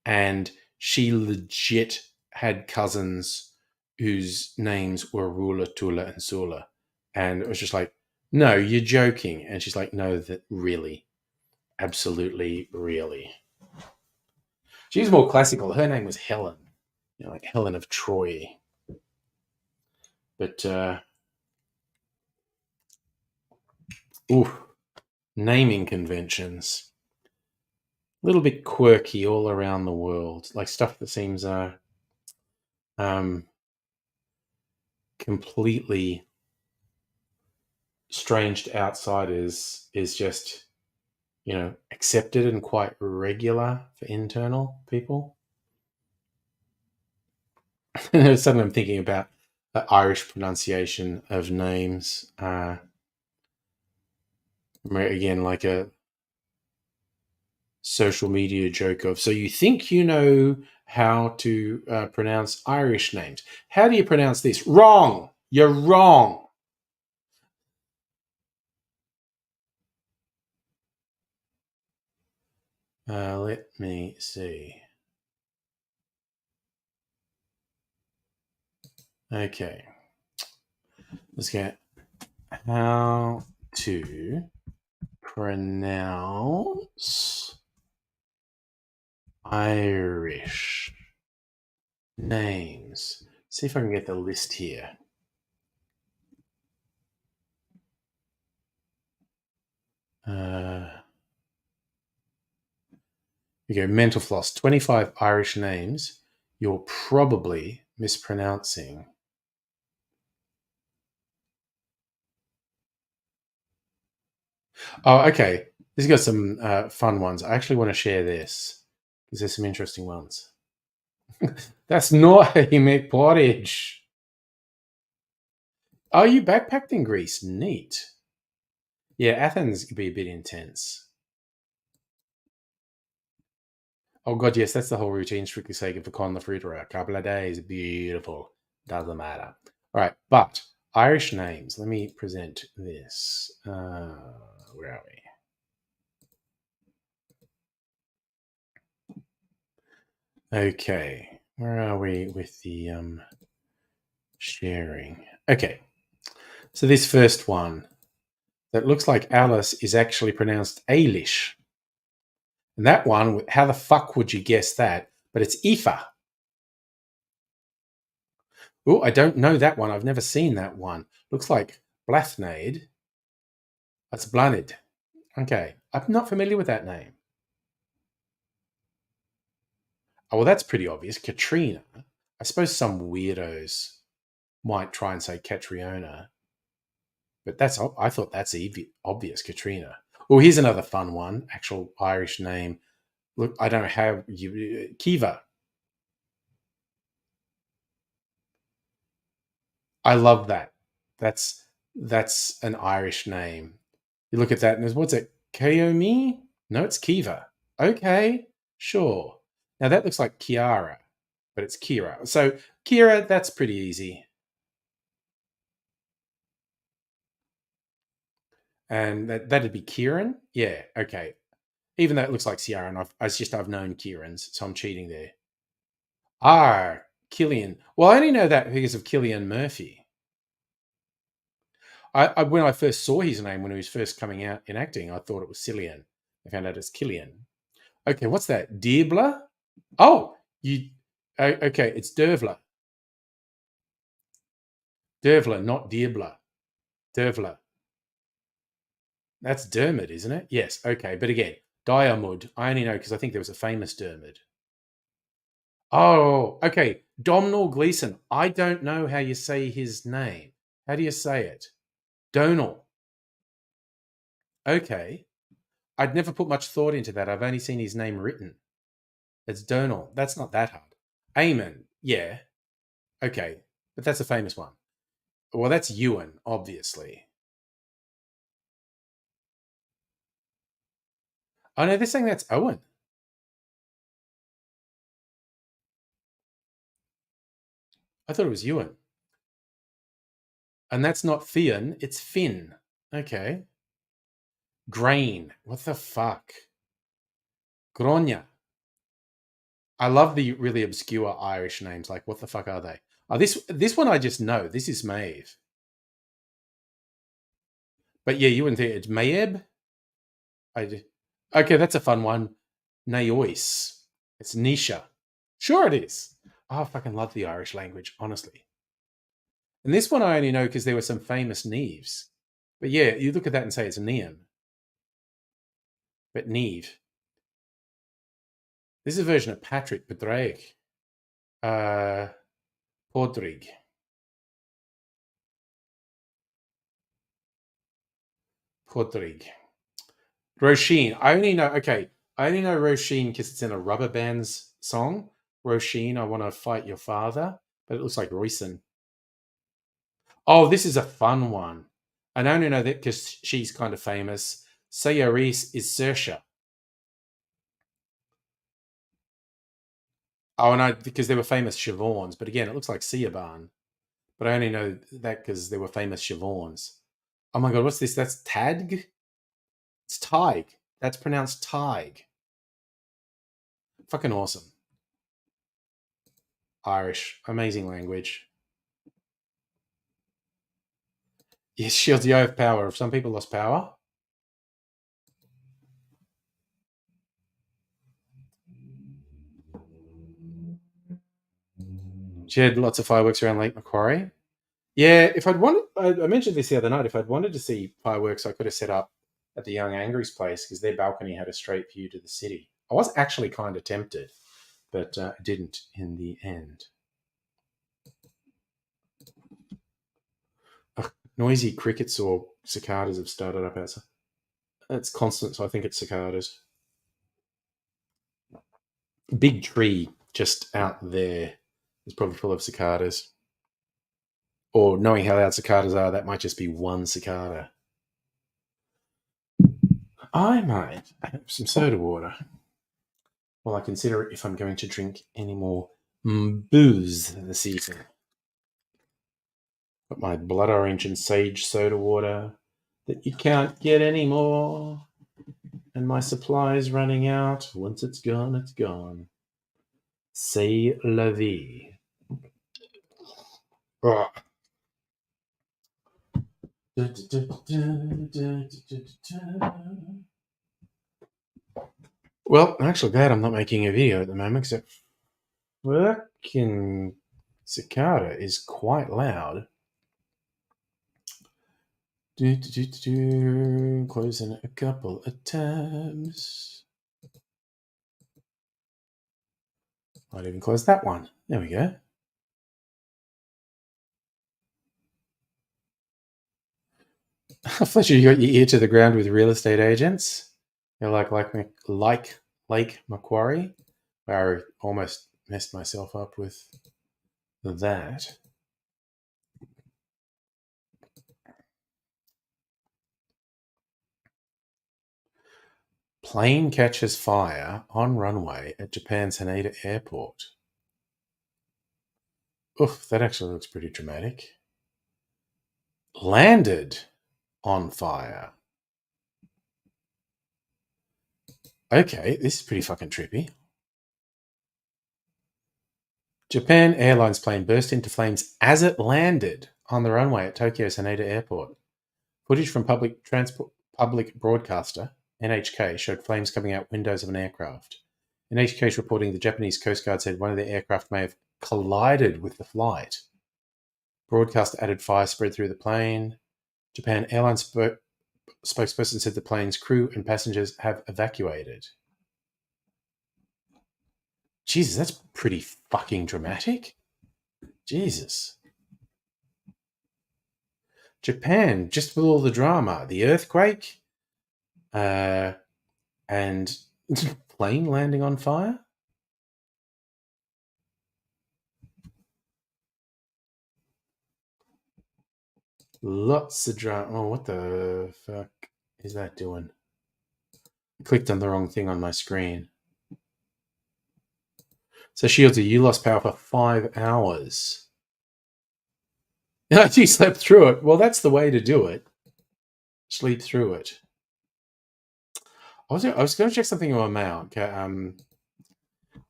and she legit had cousins whose names were Rula, Tula, and Sula. And it was just like, no, you're joking. And she's like, no, that really, absolutely, really. She was more classical. Her name was Helen, like Helen of Troy. But, naming conventions. A little bit quirky all around the world. Like stuff that seems completely strange to outsiders is just, accepted and quite regular for internal people. Suddenly I'm thinking about the Irish pronunciation of names. Again, like a social media joke of, so you think you know how to pronounce Irish names. How do you pronounce this? Wrong. You're wrong. Let me see. Okay. Let's get how to pronounce Irish names. See if I can get the list here. You go, mental floss, 25 Irish names you're probably mispronouncing. Oh, okay. This has got some fun ones. I actually want to share this because there's some interesting ones. That's not how you make porridge. Oh, you backpacked in Greece. Neat. Yeah, Athens could be a bit intense. Oh, God, yes, that's the whole routine, strictly speaking, for con the fruiterer. A couple of days. Beautiful. Doesn't matter. All right, but Irish names. Let me present this. Where are we? Okay, where are we with the sharing? Okay, so this first one that looks like Alice is actually pronounced Ailish. And that one, how the fuck would you guess that? But it's Aoife. Oh, I don't know that one. I've never seen that one. Looks like Blathnade. That's Blanid. Okay, I'm not familiar with that name. Oh, well, that's pretty obvious. Katrina. I suppose some weirdos might try and say Catriona, but I thought that's obvious, Katrina. Oh, here's another fun one. Actual Irish name. Look, I don't know how you Kiva. I love that. That's an Irish name. You look at that and there's what's it? Kaomi? No, it's Kiva. Okay, sure. Now that looks like Kiara, but it's Kira. So Kira, that's pretty easy. And that'd be Kieran. Yeah, okay. Even though it looks like Ciara, and I've known Kieran's, so I'm cheating there. Ah, Killian. Well, I only know that because of Killian Murphy. When I first saw his name when he was first coming out in acting, I thought it was Cillian. I found out it's Killian. Okay, what's that? Dirbler? Oh, you. Okay, it's Dervler. Dervler, not Dirbler. Dervler. That's Dermot, isn't it? Yes. Okay, but again, Diarmid. I only know because I think there was a famous Dermot. Oh, okay. Domhnall Gleeson. I don't know how you say his name. How do you say it? Donal. Okay. I'd never put much thought into that. I've only seen his name written. It's Donal. That's not that hard. Eamon. Yeah. Okay. But that's a famous one. Well, that's Ewan, obviously. Oh, no, they're saying that's Owen. I thought it was Ewan. And that's not Fionn, it's Finn. Okay. Grain. What the fuck? Gronya. I love the really obscure Irish names. Like, what the fuck are they? Oh, this one I just know. This is Maeve. But yeah, you wouldn't think it's Mayeb. Okay, that's a fun one. Naois. It's Nisha. Sure, it is. Oh, I fucking love the Irish language, honestly. And this one I only know because there were some famous Neves. But yeah, you look at that and say it's Neam. But Neve. This is a version of Patrick Padraig. Podrig. Podrig. Roisin. I only know Roisin because it's in a Rubber Bands song. Roisin, I want to fight your father. But it looks like Roisin. Oh, this is a fun one. I only know that because she's kind of famous. Sayaris is Sersha. Oh, no, because they were famous Siobhans. But again, it looks like Siobhan. But I only know that because they were famous Siobhans. Oh my god, what's this? That's Tadg? It's Tig. That's pronounced Tig. Fucking awesome. Irish. Amazing language. Yes, shields the eye of power. Have some people lost power? She had lots of fireworks around Lake Macquarie. Yeah, if I'd wanted, I mentioned this the other night. If I'd wanted to see fireworks, I could have set up at the Young Angry's place because their balcony had a straight view to the city. I was actually kind of tempted, but didn't in the end. Noisy crickets or cicadas have started up outside. It's constant, so I think it's cicadas. Big tree just out there is probably full of cicadas. Or knowing how loud cicadas are, that might just be one cicada. I might have some soda water while I consider if I'm going to drink any more booze this evening. Got my blood orange and sage soda water that you can't get anymore. And my supply is running out. Once it's gone, it's gone. C'est la vie. Oh. Well, I'm actually glad I'm not making a video at the moment because that fucking cicada is quite loud. Closing a couple of tabs. Might even close that one. There we go. Fletcher, you got your ear to the ground with real estate agents. You're like Lake Macquarie, where I almost messed myself up with that. Plane catches fire on runway at Japan's Haneda Airport. Oof, that actually looks pretty dramatic. Landed on fire. Okay, this is pretty fucking trippy. Japan Airlines plane burst into flames as it landed on the runway at Tokyo's Haneda Airport. Footage from public broadcaster NHK showed flames coming out windows of an aircraft. NHK is reporting the Japanese Coast Guard said one of the aircraft may have collided with the flight. Broadcast added fire spread through the plane. Japan Airlines spokesperson said the plane's crew and passengers have evacuated. Jesus, that's pretty fucking dramatic. Jesus. Japan, just with all the drama, the earthquake, and plane landing on fire? Lots of drama. Oh, what the fuck is that doing? I clicked on the wrong thing on my screen. So, Shieldsy, you lost power for 5 hours. You slept through it. Well, that's the way to do it. Sleep through it. I was going to check something in my mail. Okay,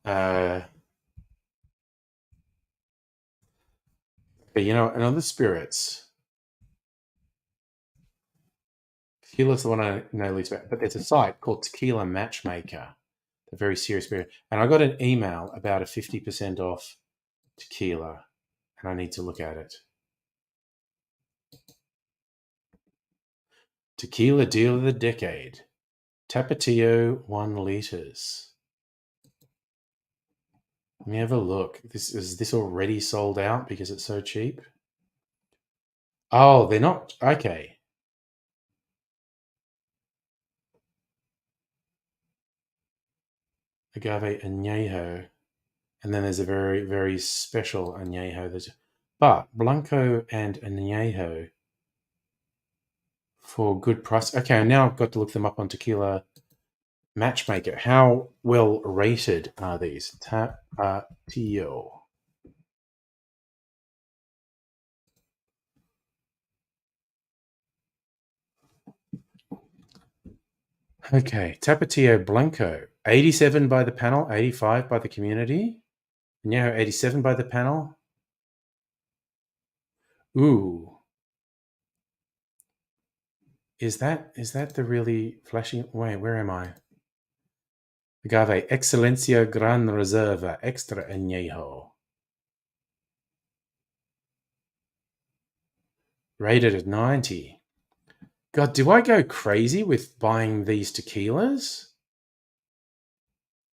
but and on the spirits, tequila's the one I know least about. But there's a site called Tequila Matchmaker, a very serious spirit, and I got an email about a 50% off tequila, and I need to look at it. Tequila deal of the decade, Tapatio 1 liters. Let me have a look. Is this already sold out because it's so cheap? Oh, they're not. Okay. Agave Añejo. And then there's a very, very special Añejo. But Blanco and Añejo for good price. Okay, now I've got to look them up on Tequila Matchmaker. How well rated are these? Tapatio. Okay, Tapatio Blanco. 87 by the panel, 85 by the community. Añejo 87 by the panel. Ooh. Is that the really flashing? Wait, where am I? Agave Excelencia Gran Reserva Extra Añejo. Rated at 90. God, do I go crazy with buying these tequilas?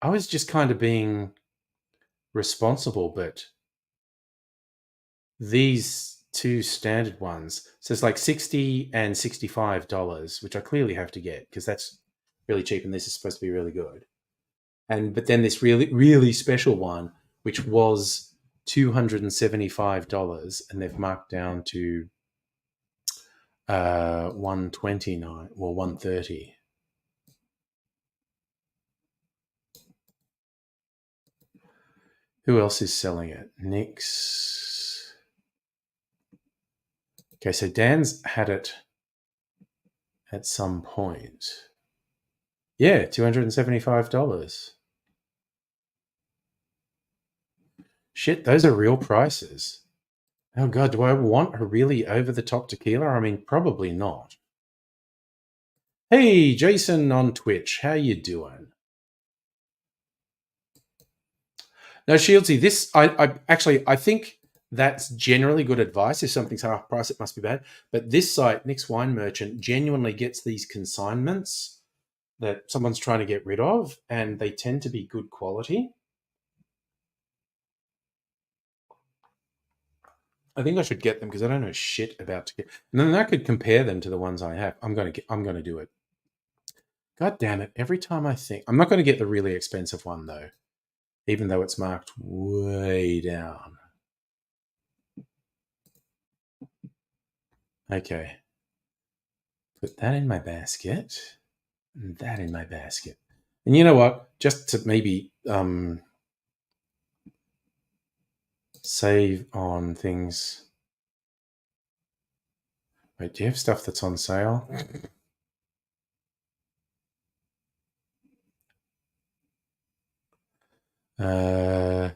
I was just kind of being responsible, but these two standard ones, so it's like $60 and $65, which I clearly have to get because that's really cheap and this is supposed to be really good. But then this really, really special one, which was $275, and they've marked down to 129 or 130. Who else is selling it? Nick's. Okay, so Dan's had it at some point. Yeah, $275. Shit, those are real prices. Oh god, do I want a really over-the-top tequila? I mean, probably not. Hey, Jason on Twitch, how you doing? No, Shieldsy, this I think that's generally good advice. If something's half price, it must be bad. But this site, Nick's Wine Merchant, genuinely gets these consignments that someone's trying to get rid of, and they tend to be good quality. I think I should get them because I don't know shit about tequila. And then I could compare them to the ones I have. I'm gonna do it. God damn it! Every time I think I'm not going to get the really expensive one though, even though it's marked way down. Okay. Put that in my basket. And that in my basket. And you know what? Just to maybe save on things. Wait, do you have stuff that's on sale? Uh,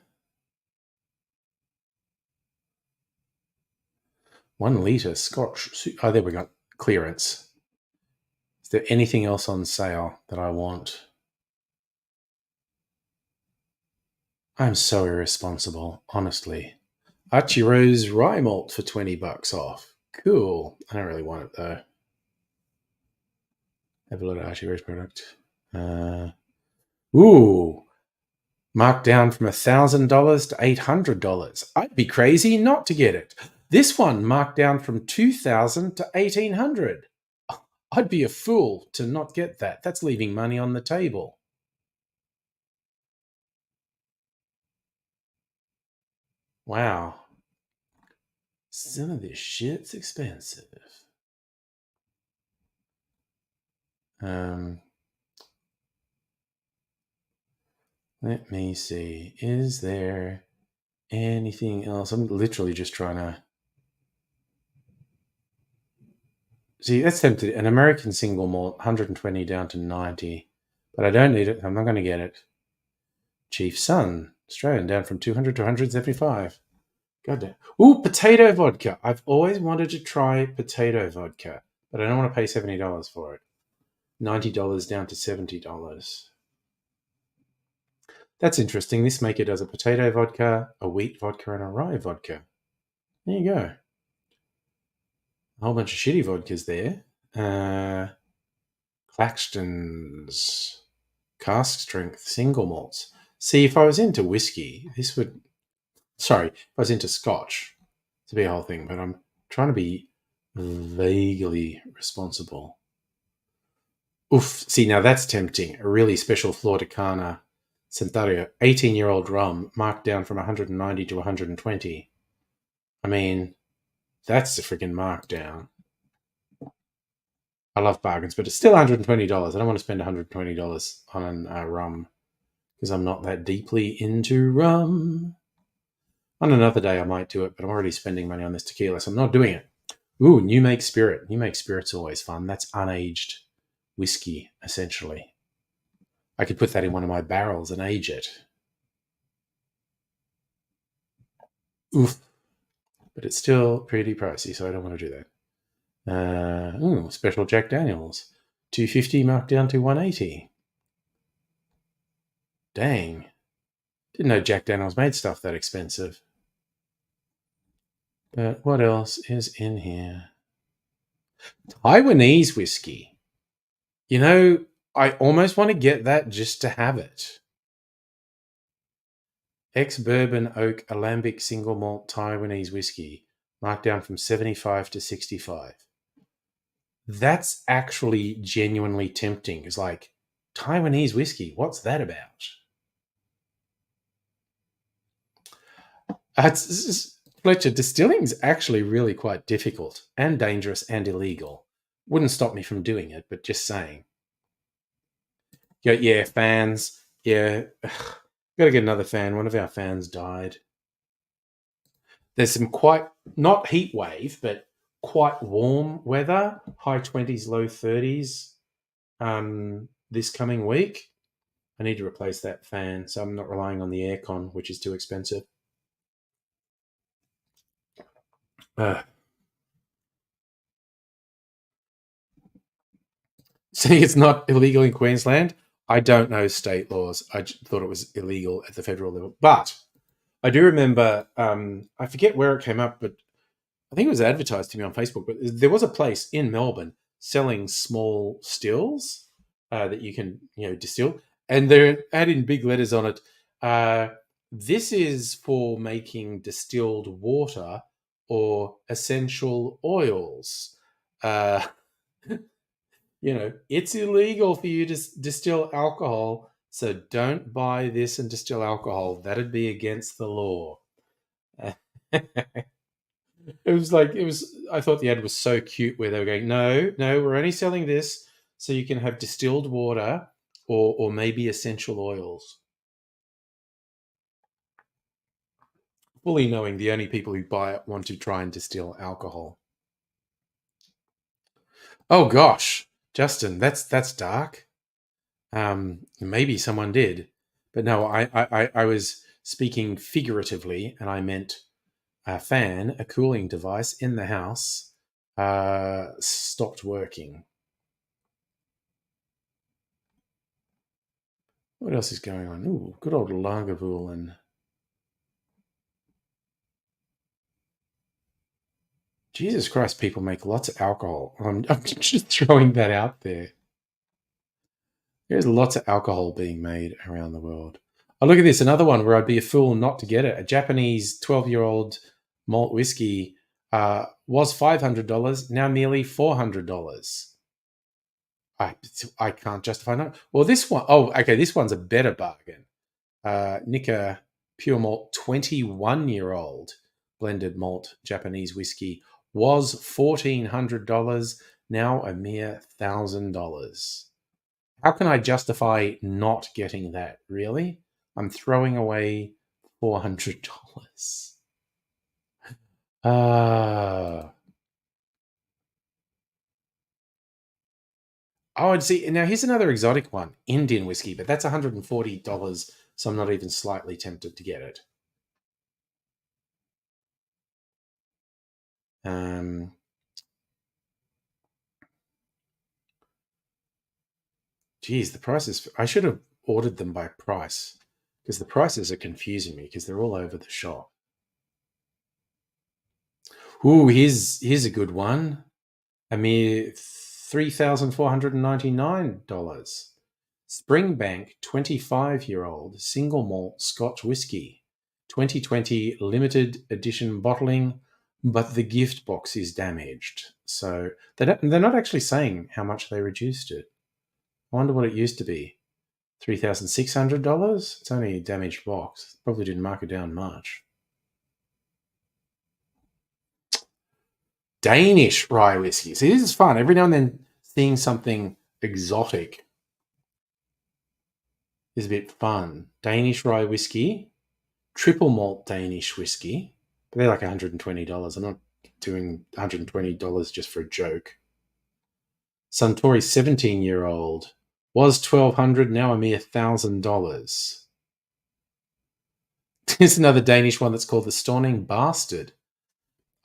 1 litre Scotch. Oh, there we go. Clearance. Is there anything else on sale that I want? I'm so irresponsible, honestly. Archie Rose rye malt for $20 off. Cool. I don't really want it though. Have a look at Archie Rose product. Ooh. Marked down from $1,000 to $800. I'd be crazy not to get it. This one marked down from $2,000 to $1,800. I'd be a fool to not get that. That's leaving money on the table. Wow. Some of this shit's expensive. Let me see. Is there anything else? I'm literally just trying to see. That's tempted. An American single malt, 120 down to 90, but I don't need it. I'm not going to get it. Chief Sun, Australian, down from 200 to 175. God damn. Ooh, potato vodka. I've always wanted to try potato vodka, but I don't want to pay $70 for it. $90 down to $70. That's interesting. This maker does a potato vodka, a wheat vodka, and a rye vodka. There you go. A whole bunch of shitty vodkas there. Claxton's cask strength single malts. See, if I was into whiskey, this would... Sorry, if I was into scotch, it'd be a whole thing, but I'm trying to be vaguely responsible. Oof, see, now that's tempting. A really special Flor de Cana Centenario, 18-year-old rum, marked down from 190 to 120. I mean, that's a freaking markdown. I love bargains, but it's still $120. I don't want to spend $120 on a rum because I'm not that deeply into rum. On another day, I might do it, but I'm already spending money on this tequila, so I'm not doing it. Ooh, New Make Spirit. New Make Spirit's always fun. That's unaged whiskey, essentially. I could put that in one of my barrels and age it. Oof. But it's still pretty pricey, so I don't want to do that. Special Jack Daniels. $250 marked down to $180. Dang. Didn't know Jack Daniels made stuff that expensive. But what else is in here? Taiwanese whiskey. You know, I almost want to get that just to have it. Ex-bourbon oak alembic single malt Taiwanese whiskey, marked down from 75 to 65. That's actually genuinely tempting. It's like, Taiwanese whiskey, what's that about? Fletcher, distilling is actually really quite difficult and dangerous and illegal. Wouldn't stop me from doing it, but just saying. Yeah, fans. Yeah, gotta get another fan. One of our fans died. There's some quite, not heat wave, but quite warm weather, high 20s, low 30s this coming week. I need to replace that fan, so I'm not relying on the aircon, which is too expensive. See, it's not illegal in Queensland. I don't know state laws. I thought it was illegal at the federal level. But I do remember, I forget where it came up, but I think it was advertised to me on Facebook. But there was a place in Melbourne selling small stills that you can, distill. And they're adding big letters on it. This is for making distilled water or essential oils. It's illegal for you to distill alcohol, so don't buy this and distill alcohol. That'd be against the law. I thought the ad was so cute where they were going, no, we're only selling this so you can have distilled water or maybe essential oils. Fully knowing the only people who buy it want to try and distill alcohol. Oh gosh, Justin, that's dark. Maybe someone did, but no, I was speaking figuratively, and I meant a fan, a cooling device in the house, stopped working. What else is going on? Ooh, good old Lagavulin. Jesus Christ, people make lots of alcohol. I'm just throwing that out there. There's lots of alcohol being made around the world. Oh, look at this. Another one where I'd be a fool not to get it. A Japanese 12-year-old malt whiskey was $500, now nearly $400. I can't justify that. Well, this one, this one's a better bargain. Nikka Pure Malt 21-year-old blended malt Japanese whiskey was $1,400, now a mere $1,000. How can I justify not getting that? Really? I'm throwing away $400. I'd see. Now, here's another exotic one, Indian whiskey, but that's $140, so I'm not even slightly tempted to get it. Geez, the prices. I should have ordered them by price because the prices are confusing me because they're all over the shop. Ooh, here's a good one. A mere $3,499. Springbank 25-year-old single malt Scotch whiskey, 2020 limited edition bottling, but the gift box is damaged. So they're not actually saying how much they reduced it. I wonder what it used to be. $3,600? It's only a damaged box. Probably didn't mark it down much. Danish rye whiskey. See, this is fun. Every now and then seeing something exotic is a bit fun. Danish rye whiskey, triple malt Danish whiskey, but they're like $120. I'm not doing $120 just for a joke. Suntory 17-year-old was $1,200, now a mere $1,000. There's another Danish one that's called the Storning Bastard.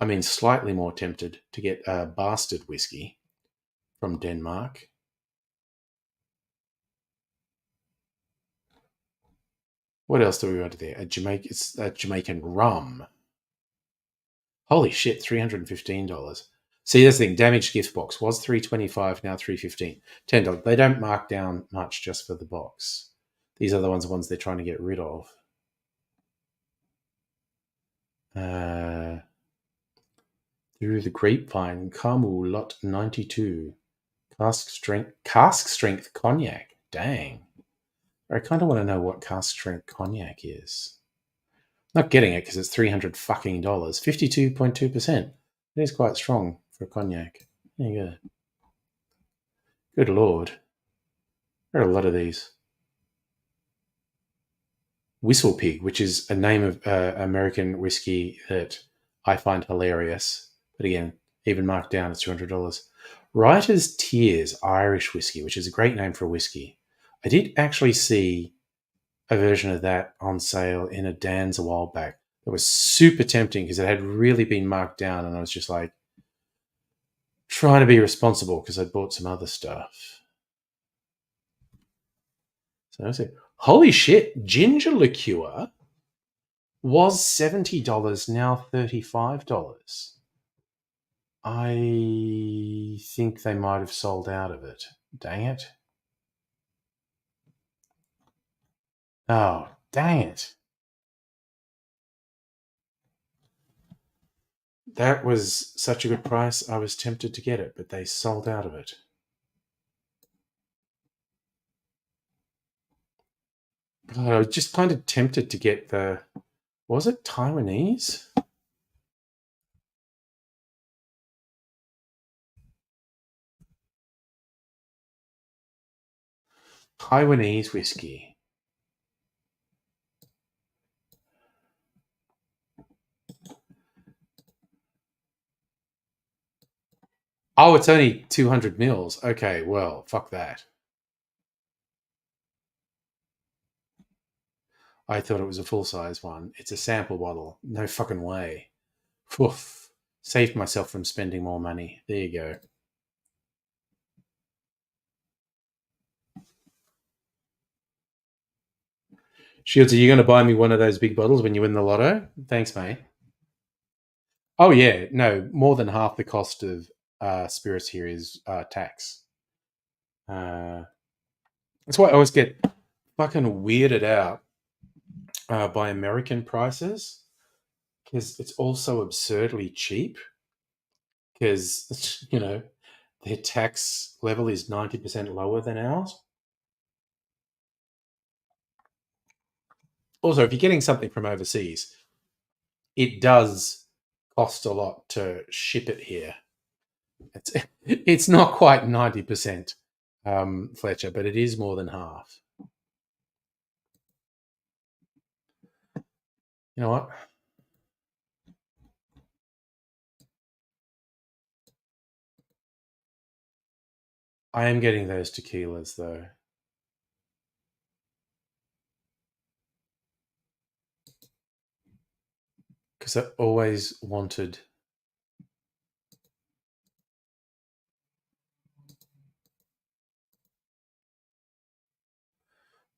I mean, slightly more tempted to get a Bastard whiskey from Denmark. What else do we got there? It's a Jamaican rum. Holy shit, $315. See, that's the thing. Damaged gift box was $325, now $315. $10. They don't mark down much just for the box. These are the ones they're trying to get rid of. Through the Grapevine, Carmel Lot 92. Cask strength cognac. Dang. I kind of want to know what cask strength cognac is. Not getting it because it's $300 fucking dollars. 52.2%. It is quite strong for cognac. There you go. Good lord. There are a lot of these. Whistle Pig, which is a name of American whiskey that I find hilarious. But again, even marked down, it's $200. Writer's Tears Irish Whiskey, which is a great name for a whiskey. I did actually see a version of that on sale in a Dan's a while back. It was super tempting because it had really been marked down, and I was just like trying to be responsible because I bought some other stuff. So I said, holy shit, ginger liqueur was $70, now $35. I think they might have sold out of it. Dang it. Oh, dang it. That was such a good price, I was tempted to get it, but they sold out of it. God, I was just kind of tempted to get the... Was it Taiwanese? Taiwanese whiskey. Oh, it's only 200 mils. Okay, well, fuck that. I thought it was a full-size one. It's a sample bottle. No fucking way. Oof. Saved myself from spending more money. There you go. Shields, are you going to buy me one of those big bottles when you win the lotto? Thanks, mate. Oh, yeah. No, more than half the cost of spirits here is tax. That's why I always get fucking weirded out by American prices, because it's also absurdly cheap, because, their tax level is 90% lower than ours. Also, if you're getting something from overseas, it does cost a lot to ship it here. It's not quite 90%, Fletcher, but it is more than half. You know what? I am getting those tequilas, though. Because I always wanted...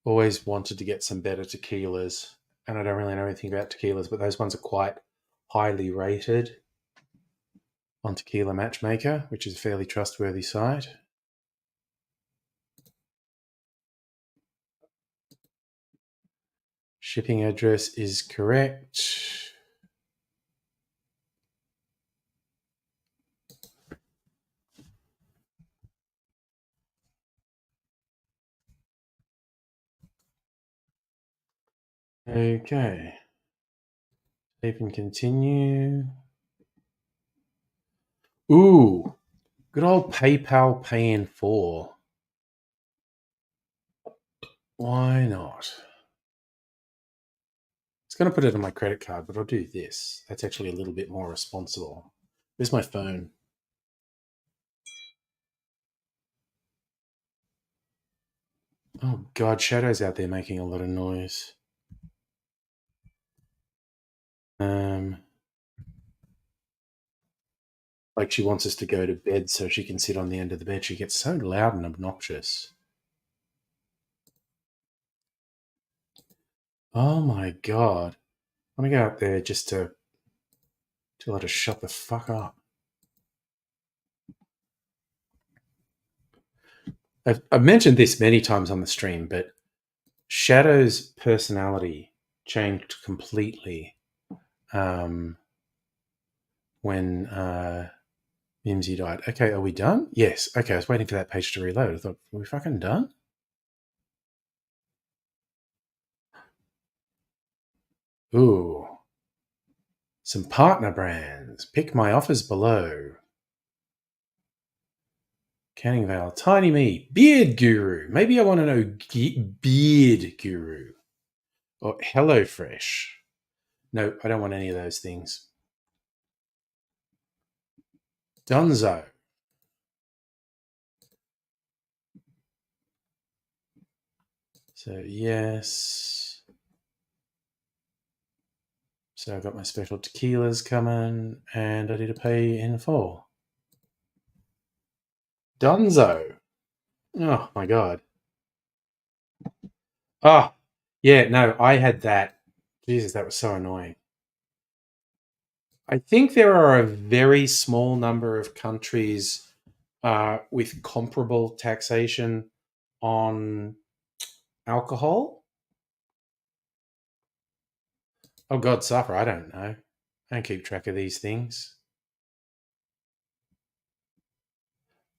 to get some better tequilas. And I don't really know anything about tequilas, but those ones are quite highly rated on Tequila Matchmaker, which is a fairly trustworthy site. Shipping address is correct. Okay. Save and continue. Ooh, good old PayPal Pay in 4. Why not? I was going to put it on my credit card, but I'll do this. That's actually a little bit more responsible. Where's my phone? Oh, God, Shadow's out there making a lot of noise. Like she wants us to go to bed so she can sit on the end of the bed. She gets so loud and obnoxious. Oh my God. I want to go out there just to tell her to shut the fuck up. I've mentioned this many times on the stream, but Shadow's personality changed completely when Mimsy died. Okay, are we done? Yes. Okay, I was waiting for that page to reload. I thought, are we fucking done? Ooh. Some partner brands. Pick my offers below. Canning Vale, Tiny Me, Beard Guru. Maybe I want to know Beard Guru. Or HelloFresh. No, I don't want any of those things. Dunzo. So, yes. So I've got my special tequilas coming, and I need to pay in full. Dunzo. Oh, my God. Oh, yeah, no, I had that. Jesus, that was so annoying. I think there are a very small number of countries with comparable taxation on alcohol. Oh, God, suffer. I don't know. I don't keep track of these things.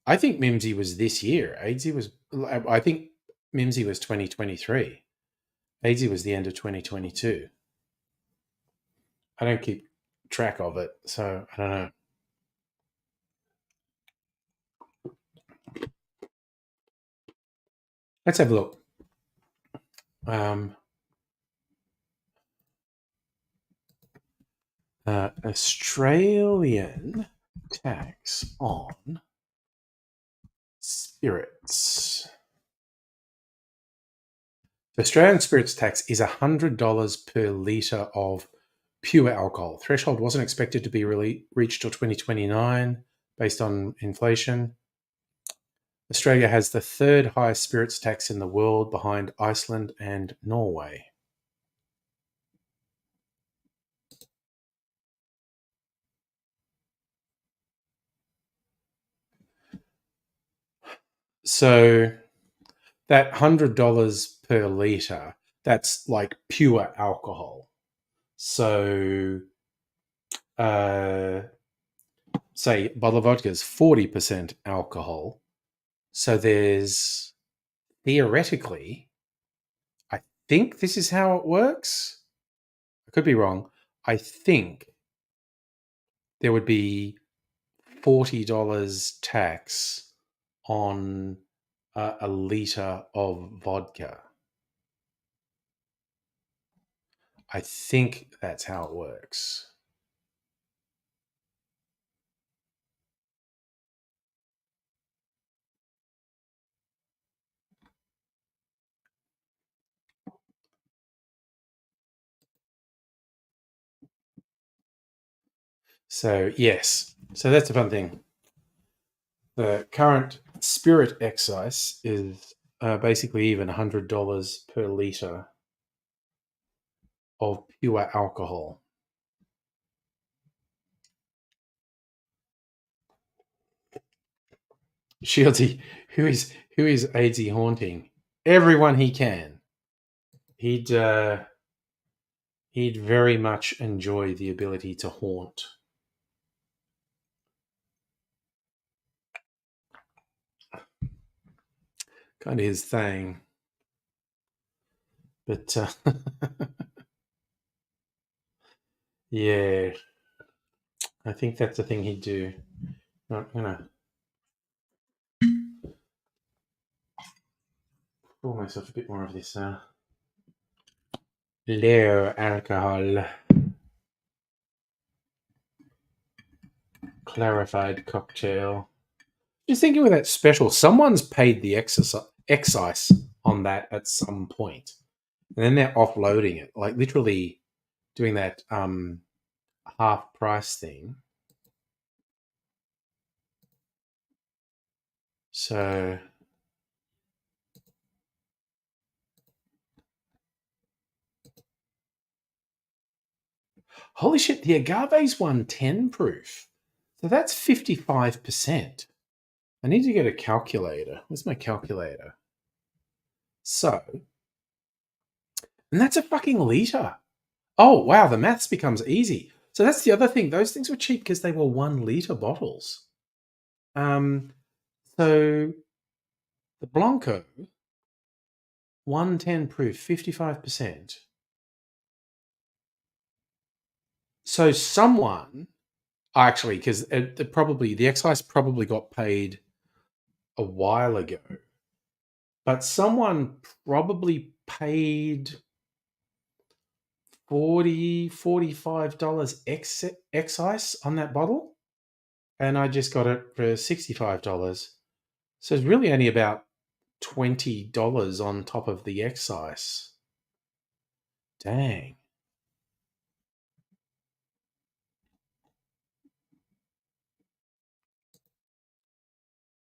I think Mimsy was this year. AIDSy was, I think Mimsy was 2023. AIDSy was the end of 2022. I don't keep track of it, so I don't know. Let's have a look. Australian tax on spirits. The Australian spirits tax is $100 per litre of pure alcohol. Threshold wasn't expected to be reached till 2029 based on inflation. Australia has the third highest spirits tax in the world behind Iceland and Norway. So that $100 per litre, that's like pure alcohol. So say a bottle of vodka is 40% alcohol. So there's theoretically, I think this is how it works. I could be wrong. I think there would be $40 tax on a litre of vodka. I think that's how it works. So, yes. So that's the fun thing. The current spirit excise is basically even $100 per litre of pure alcohol. Shieldsy, who is AIDSy haunting? Everyone he can. He'd very much enjoy the ability to haunt. Kind of his thing. But yeah, I think that's the thing he'd do. I'm gonna pour myself a bit more of this low alcohol clarified cocktail. Just thinking with that special, someone's paid the excise on that at some point, and then they're offloading it, like literally doing that half price thing. So holy shit, the agave's 110 proof. So that's 55%. I need to get a calculator. Where's my calculator? So, and that's a fucking litre Oh, wow, the maths becomes easy. So that's the other thing. Those things were cheap because they were 1 liter bottles. Um, so the Blanco, 110 proof, 55%. So someone actually, because the excise probably got paid a while ago, but someone probably paid 45 dollars excise on that bottle, and I just got it for $65. So it's really only about $20 on top of the excise. Dang.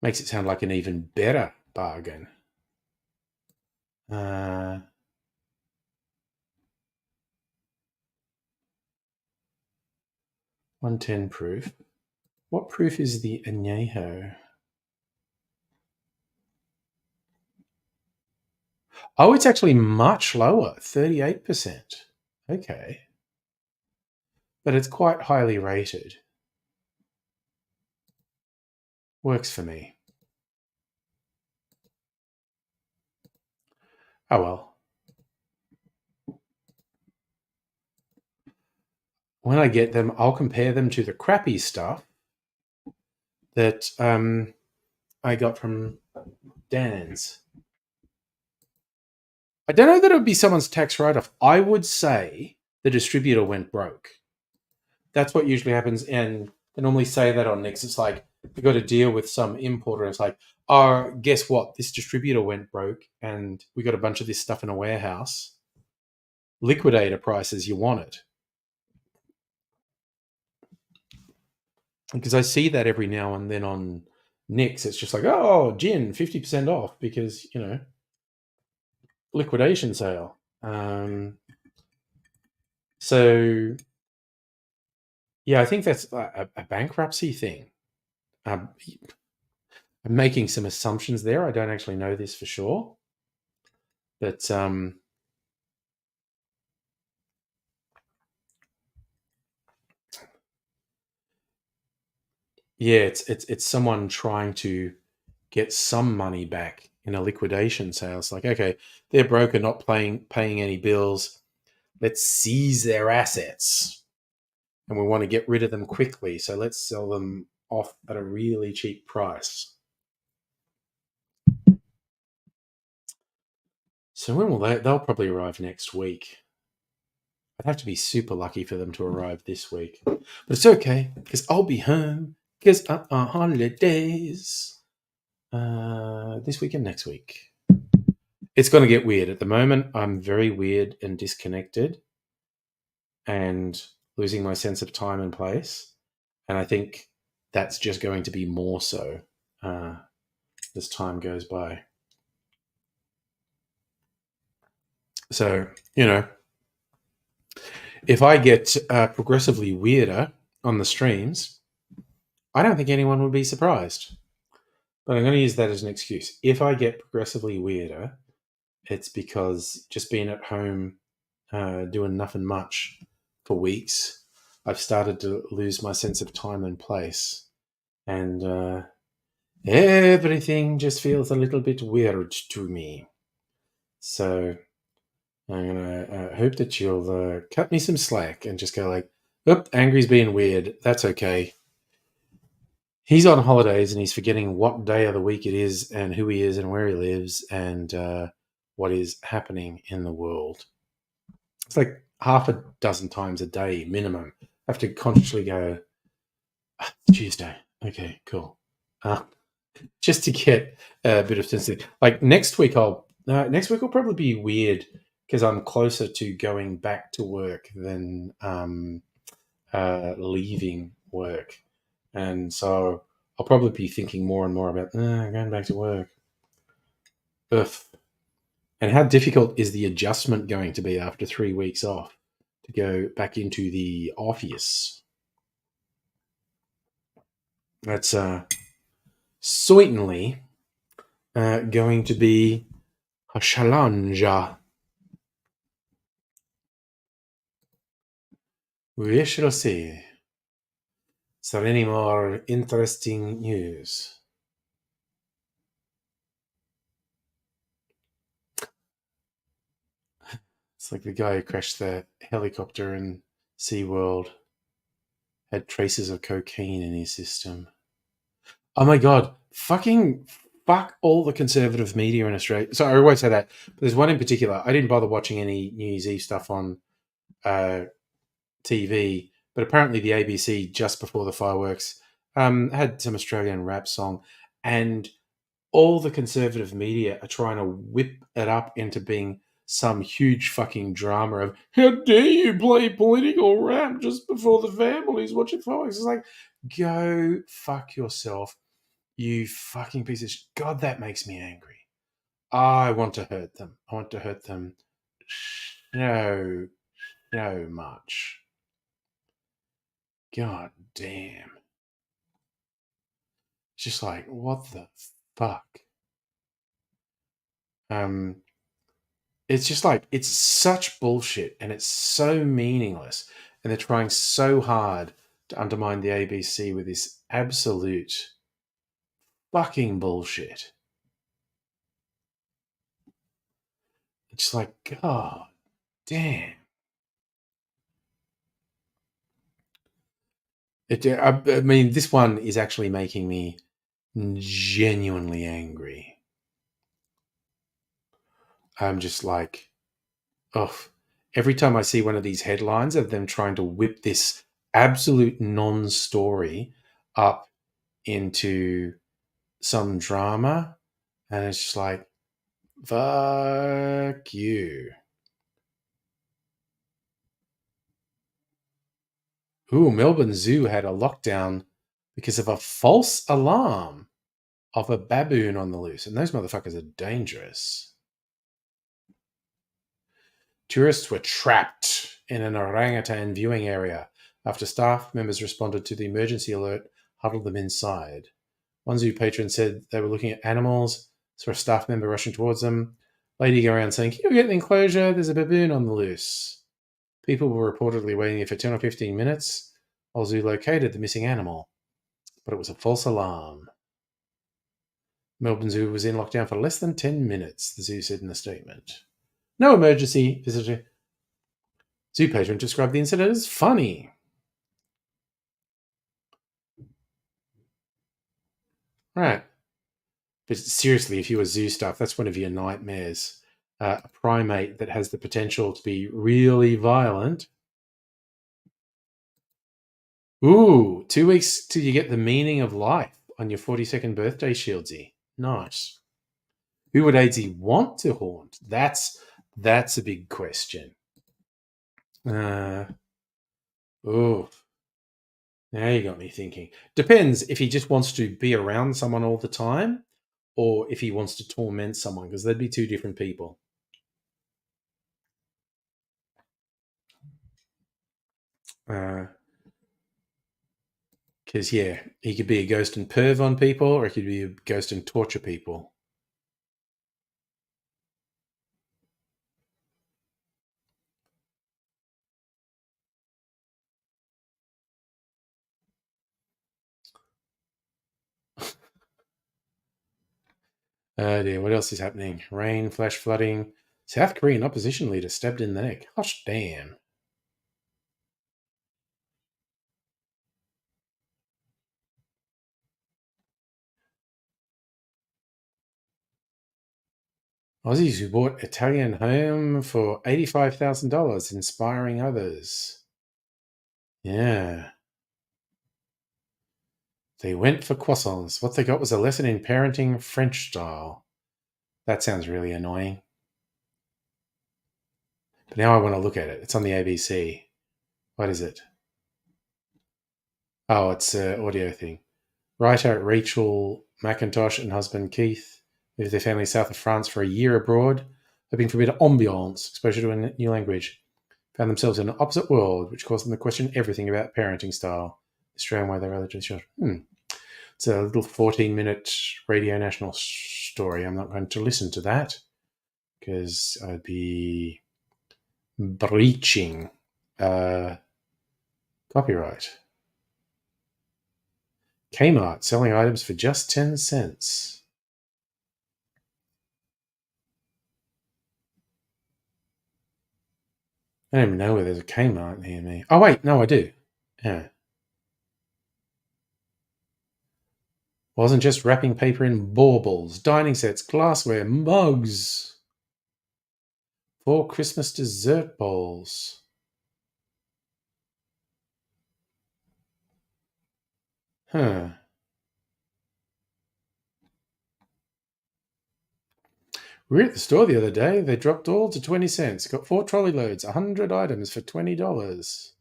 Makes it sound like an even better bargain. 110 proof. What proof is the añejo? Oh, it's actually much lower, 38%. Okay. But it's quite highly rated. Works for me. Oh well. When I get them, I'll compare them to the crappy stuff that I got from Dan's. I don't know that it would be someone's tax write-off. I would say the distributor went broke. That's what usually happens, and they normally say that on Nix. It's like you got to deal with some importer, and it's like, oh, guess what? This distributor went broke, and we got a bunch of this stuff in a warehouse. Liquidator prices, you want it. Because I see that every now and then on Nix. It's just like, oh, gin, 50% off because, liquidation sale. So, yeah, I think that's a bankruptcy thing. I'm making some assumptions there. I don't actually know this for sure. But yeah, it's someone trying to get some money back in a liquidation sale. It's like, okay, they're broke, not paying any bills. Let's seize their assets, and we want to get rid of them quickly. So let's sell them off at a really cheap price. So when will they'll probably arrive next week. I'd have to be super lucky for them to arrive this week. But it's okay, because I'll be home, because I'm on holidays this week and next week. It's going to get weird. At the moment, I'm very weird and disconnected and losing my sense of time and place. And I think that's just going to be more so as time goes by. So, if I get progressively weirder on the streams, I don't think anyone would be surprised. But I'm going to use that as an excuse. If I get progressively weirder, it's because just being at home doing nothing much for weeks, I've started to lose my sense of time and place. And everything just feels a little bit weird to me. So I'm going to hope that you'll cut me some slack and just go like, "Oop, Angry's being weird. That's okay. He's on holidays and he's forgetting what day of the week it is and who he is and where he lives and what is happening in the world." It's like half a dozen times a day minimum. I have to consciously go, it's Tuesday. Okay, cool. Just to get a bit of sense. Like next week will probably be weird because I'm closer to going back to work than leaving work. And so I'll probably be thinking more and more about going back to work. Ugh. And how difficult is the adjustment going to be after 3 weeks off to go back into the office? That's certainly going to be a challenge. We shall see. Is there any more interesting news? It's like the guy who crashed the helicopter in SeaWorld had traces of cocaine in his system. Oh my God. Fuck all the conservative media in Australia. So I always say that. But there's one in particular. I didn't bother watching any New Year's Eve stuff on TV, but apparently the ABC just before the fireworks had some Australian rap song, and all the conservative media are trying to whip it up into being some huge fucking drama of how dare you play political rap just before the families watching fireworks. It's like, go fuck yourself, you fucking piece of shit. God, that makes me angry. I want to hurt them. I want to hurt them so much. God damn. It's just like, what the fuck? It's just like, it's such bullshit and it's so meaningless. And they're trying so hard to undermine the ABC with this absolute fucking bullshit. It's like, God damn. I mean, this one is actually making me genuinely angry. I'm just like, oh, every time I see one of these headlines of them trying to whip this absolute non-story up into some drama, and it's just like, fuck you. Ooh, Melbourne Zoo had a lockdown because of a false alarm of a baboon on the loose, and those motherfuckers are dangerous. Tourists were trapped in an orangutan viewing area after staff members responded to the emergency alert, huddled them inside. One zoo patron said they were looking at animals, saw a staff member rushing towards them. Lady go around saying, "Can you get an enclosure? There's a baboon on the loose." People were reportedly waiting there for 10 or 15 minutes while zoo located the missing animal, but it was a false alarm. Melbourne Zoo was in lockdown for less than 10 minutes, the zoo said in a statement. No emergency visitor. Zoo patron described the incident as funny. Right. But seriously, if you were zoo staff, that's one of your nightmares. A primate that has the potential to be really violent. Ooh, 2 weeks till you get the meaning of life on your 42nd birthday, Shieldsy. Nice. Who would AZ want to haunt? That's a big question. Oh, now you got me thinking. Depends if he just wants to be around someone all the time or if he wants to torment someone, because they'd be two different people. Because, yeah, he could be a ghost and perv on people, or he could be a ghost and torture people. Oh dear, what else is happening? Rain, flash flooding. South Korean opposition leader stabbed in the neck. Gosh damn. Aussies who bought Italian home for $85,000, inspiring others. Yeah. They went for croissants. What they got was a lesson in parenting French style. That sounds really annoying. But now I want to look at it. It's on the ABC. What is it? Oh, it's an audio thing. Writer Rachel McIntosh and husband Keith moved their family south of France for a year abroad, hoping for a bit of ambiance, exposure to a new language. Found themselves in an opposite world, which caused them to question everything about parenting style. The Australian way they relatively short. It's a little 14-minute Radio National story. I'm not going to listen to that because I'd be breaching Copyright. Kmart selling items for just 10 cents. I don't even know where there's a Kmart near me. Oh, wait, no, I do. Yeah. Wasn't just wrapping paper in baubles, dining sets, glassware, mugs. 4 Christmas dessert bowls. Huh. We were at the store the other day. They dropped all to 20 cents. Got 4 trolley loads, 100 items for $20.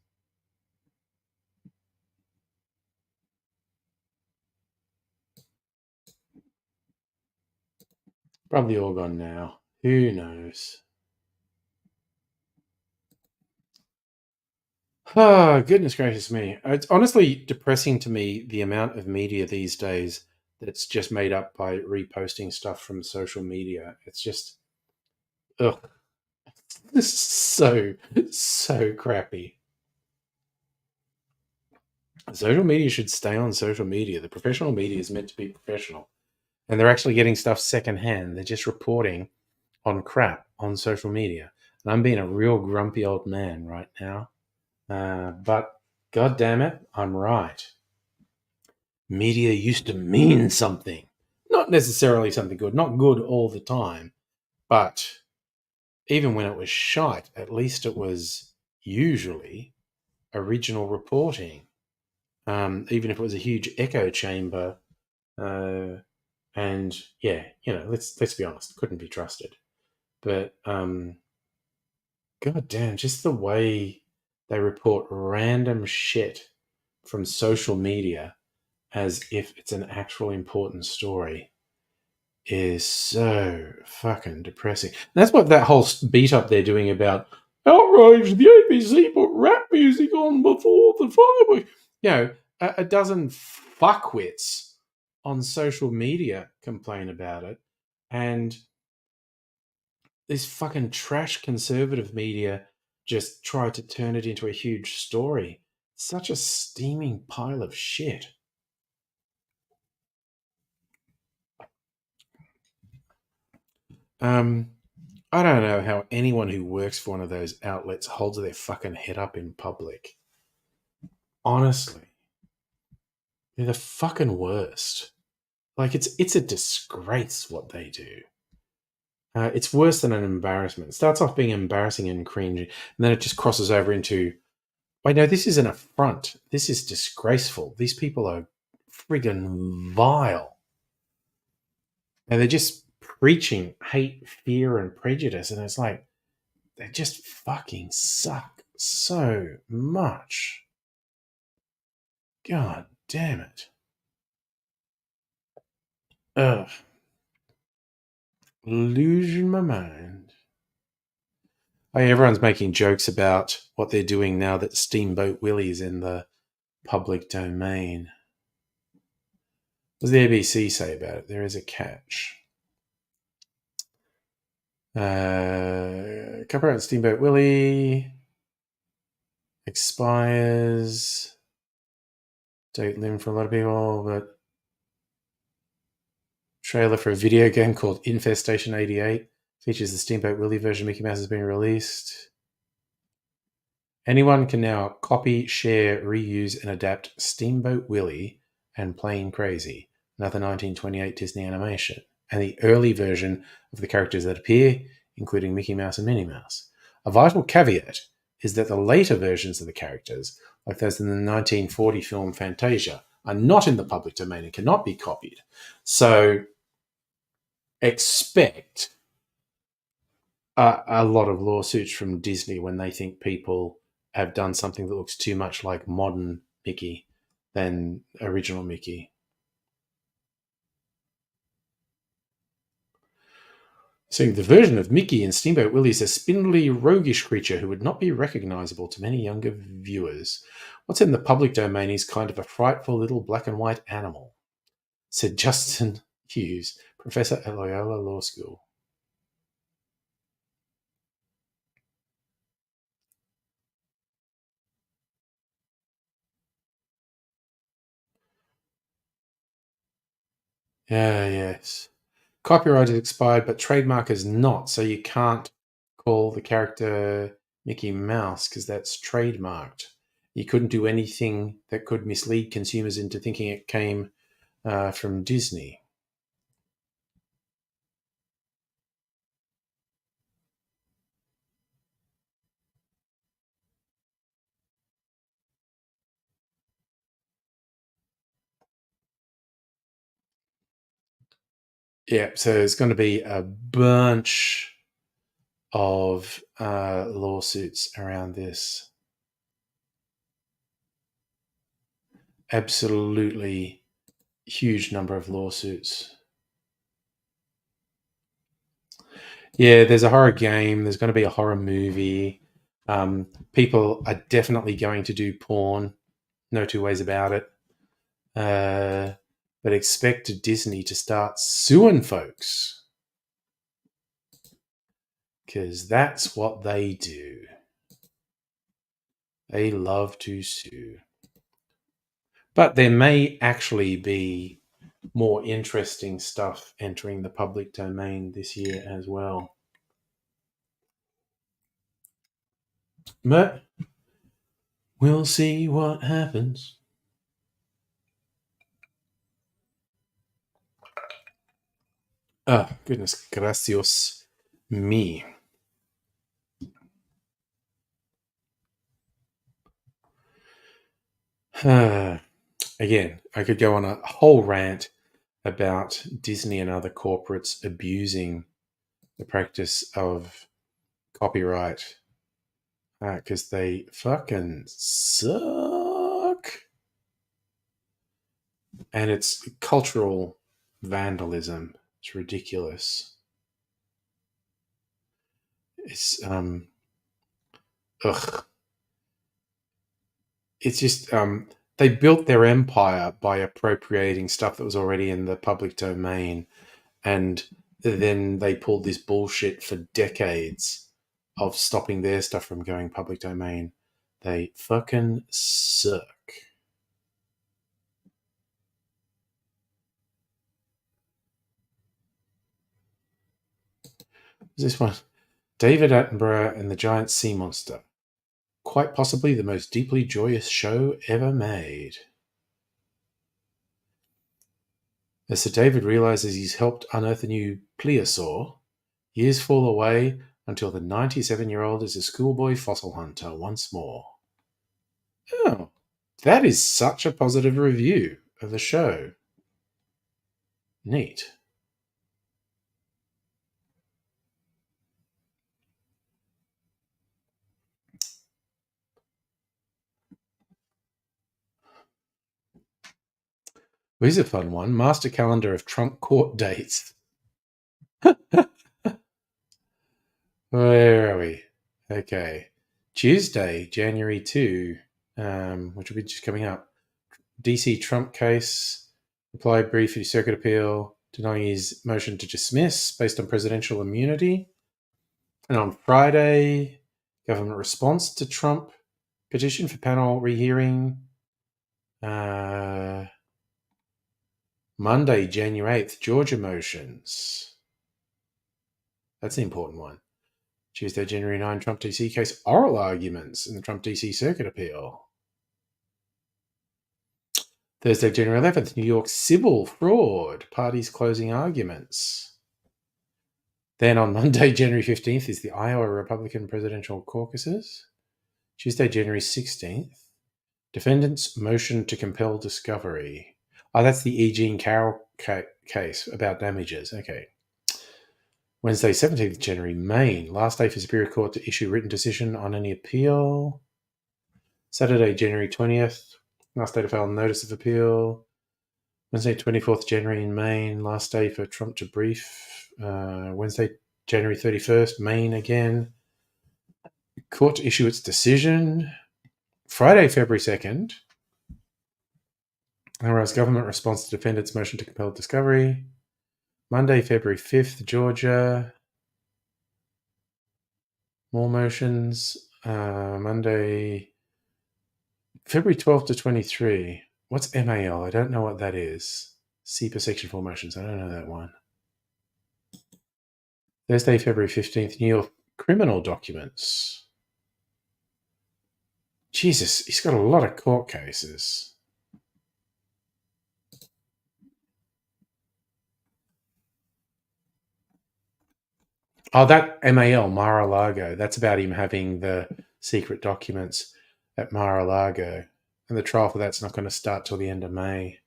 Probably all gone now. Who knows? Oh, goodness gracious me. It's honestly depressing to me the amount of media these days that's just made up by reposting stuff from social media. It's just, ugh, this is so crappy. Social media should stay on social media. The professional media is meant to be professional. And they're actually getting stuff secondhand. They're just reporting on crap on social media. And I'm being a real grumpy old man right now. But God damn it, I'm right. Media used to mean something. Not necessarily something good, not good all the time, but even when it was shite, at least it was usually original reporting. Even if it was a huge echo chamber, and yeah, let's be honest, couldn't be trusted. But god damn, just the way they report random shit from social media as if it's an actual important story is so fucking depressing. And that's what that whole beat up they're doing about outrage. The ABC put rap music on before the fireworks. A dozen fuckwits on social media complain about it, and this fucking trash conservative media just try to turn it into a huge story. Such a steaming pile of shit. I don't know how anyone who works for one of those outlets holds their fucking head up in public. Honestly, they're the fucking worst. Like it's a disgrace what they do. It's worse than an embarrassment. It starts off being embarrassing and cringy, and then it just crosses over into, wait, no, this is an affront. This is disgraceful. These people are friggin' vile. And they're just preaching hate, fear, and prejudice. And it's like, they just fucking suck so much. God damn it. Ugh. Losing my mind. Oh, yeah, everyone's making jokes about what they're doing now that Steamboat Willie's in the public domain. What does the ABC say about it? There is a catch. Copyright Steamboat Willie expires. Date limit for a lot of people, but trailer for a video game called Infestation 88 features the Steamboat Willie version of Mickey Mouse has been released. Anyone can now copy, share, reuse, and adapt Steamboat Willie and Plain Crazy, another 1928 Disney animation, and the early version of the characters that appear, including Mickey Mouse and Minnie Mouse. A vital caveat is that the later versions of the characters, like those in the 1940 film Fantasia, are not in the public domain and cannot be copied. So expect a lot of lawsuits from Disney when they think people have done something that looks too much like modern Mickey than original Mickey. So the version of Mickey in Steamboat Willie is a spindly, roguish creature who would not be recognizable to many younger viewers. What's in the public domain is kind of a frightful little black and white animal, said Justin Hughes, professor at Loyola Law School. Yes. Copyright is expired, but trademark is not. So you can't call the character Mickey Mouse because that's trademarked. You couldn't do anything that could mislead consumers into thinking it came from Disney. Yeah, so there's going to be a bunch of lawsuits around this. Absolutely huge number of lawsuits. Yeah, there's a horror game. There's going to be a horror movie. People are definitely going to do porn. No two ways about it. But expect Disney to start suing folks because that's what they do. They love to sue. But there may actually be more interesting stuff entering the public domain this year as well. But we'll see what happens. Oh, goodness gracios me. Again, I could go on a whole rant about Disney and other corporates abusing the practice of copyright because they fucking suck. And it's cultural vandalism. It's ridiculous. It's ugh. It's just they built their empire by appropriating stuff that was already in the public domain, and then they pulled this bullshit for decades of stopping their stuff from going public domain. They fucking suck. This one, David Attenborough and the Giant Sea Monster. Quite possibly the most deeply joyous show ever made. As Sir David realizes he's helped unearth a new plesiosaur, years fall away until the 97-year-old is a schoolboy fossil hunter once more. Oh, that is such a positive review of the show. Neat. Well, here's a fun one. Master calendar of Trump court dates. Where are we? Okay. Tuesday, January 2, which will be just coming up. DC Trump case, reply brief to circuit appeal, denying his motion to dismiss based on presidential immunity. And on Friday, government response to Trump petition for panel rehearing. Monday, January 8th, Georgia motions. That's the important one. Tuesday, January 9, Trump DC case oral arguments in the Trump DC circuit appeal. Thursday, January 11th, New York civil fraud, parties closing arguments. Then on Monday, January 15th, is the Iowa Republican presidential caucuses. Tuesday, January 16th, defendants' motion to compel discovery. Oh, that's the E. Jean Carroll case about damages. Okay. Wednesday, 17th January, Maine. Last day for Superior Court to issue written decision on any appeal. Saturday, January 20th. Last day to file notice of appeal. Wednesday, 24th January in Maine. Last day for Trump to brief. Wednesday, January 31st, Maine again. Court to issue its decision. Friday, February 2nd. Whereas government response to defendant's motion to compel discovery. Monday, February 5th, Georgia. More motions. Monday, February 12th to 23. What's MAL? I don't know what that is. See per section formations. I don't know that one. Thursday, February 15th, New York criminal documents. Jesus, he's got a lot of court cases. Oh, that MAL, Mar-a-Lago. That's about him having the secret documents at Mar-a-Lago. And the trial for that's not going to start till the end of May.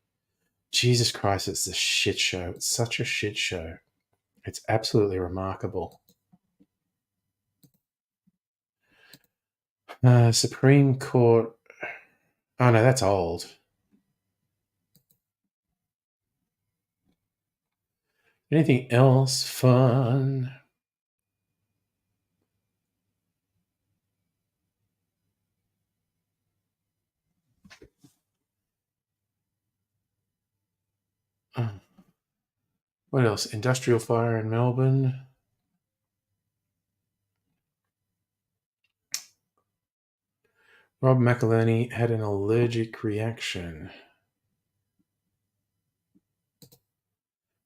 Jesus Christ, it's a shit show. It's such a shit show. It's absolutely remarkable. Supreme Court. Oh, no, that's old. Anything else fun? What else? Industrial fire in Melbourne. Rob McElhenney had an allergic reaction.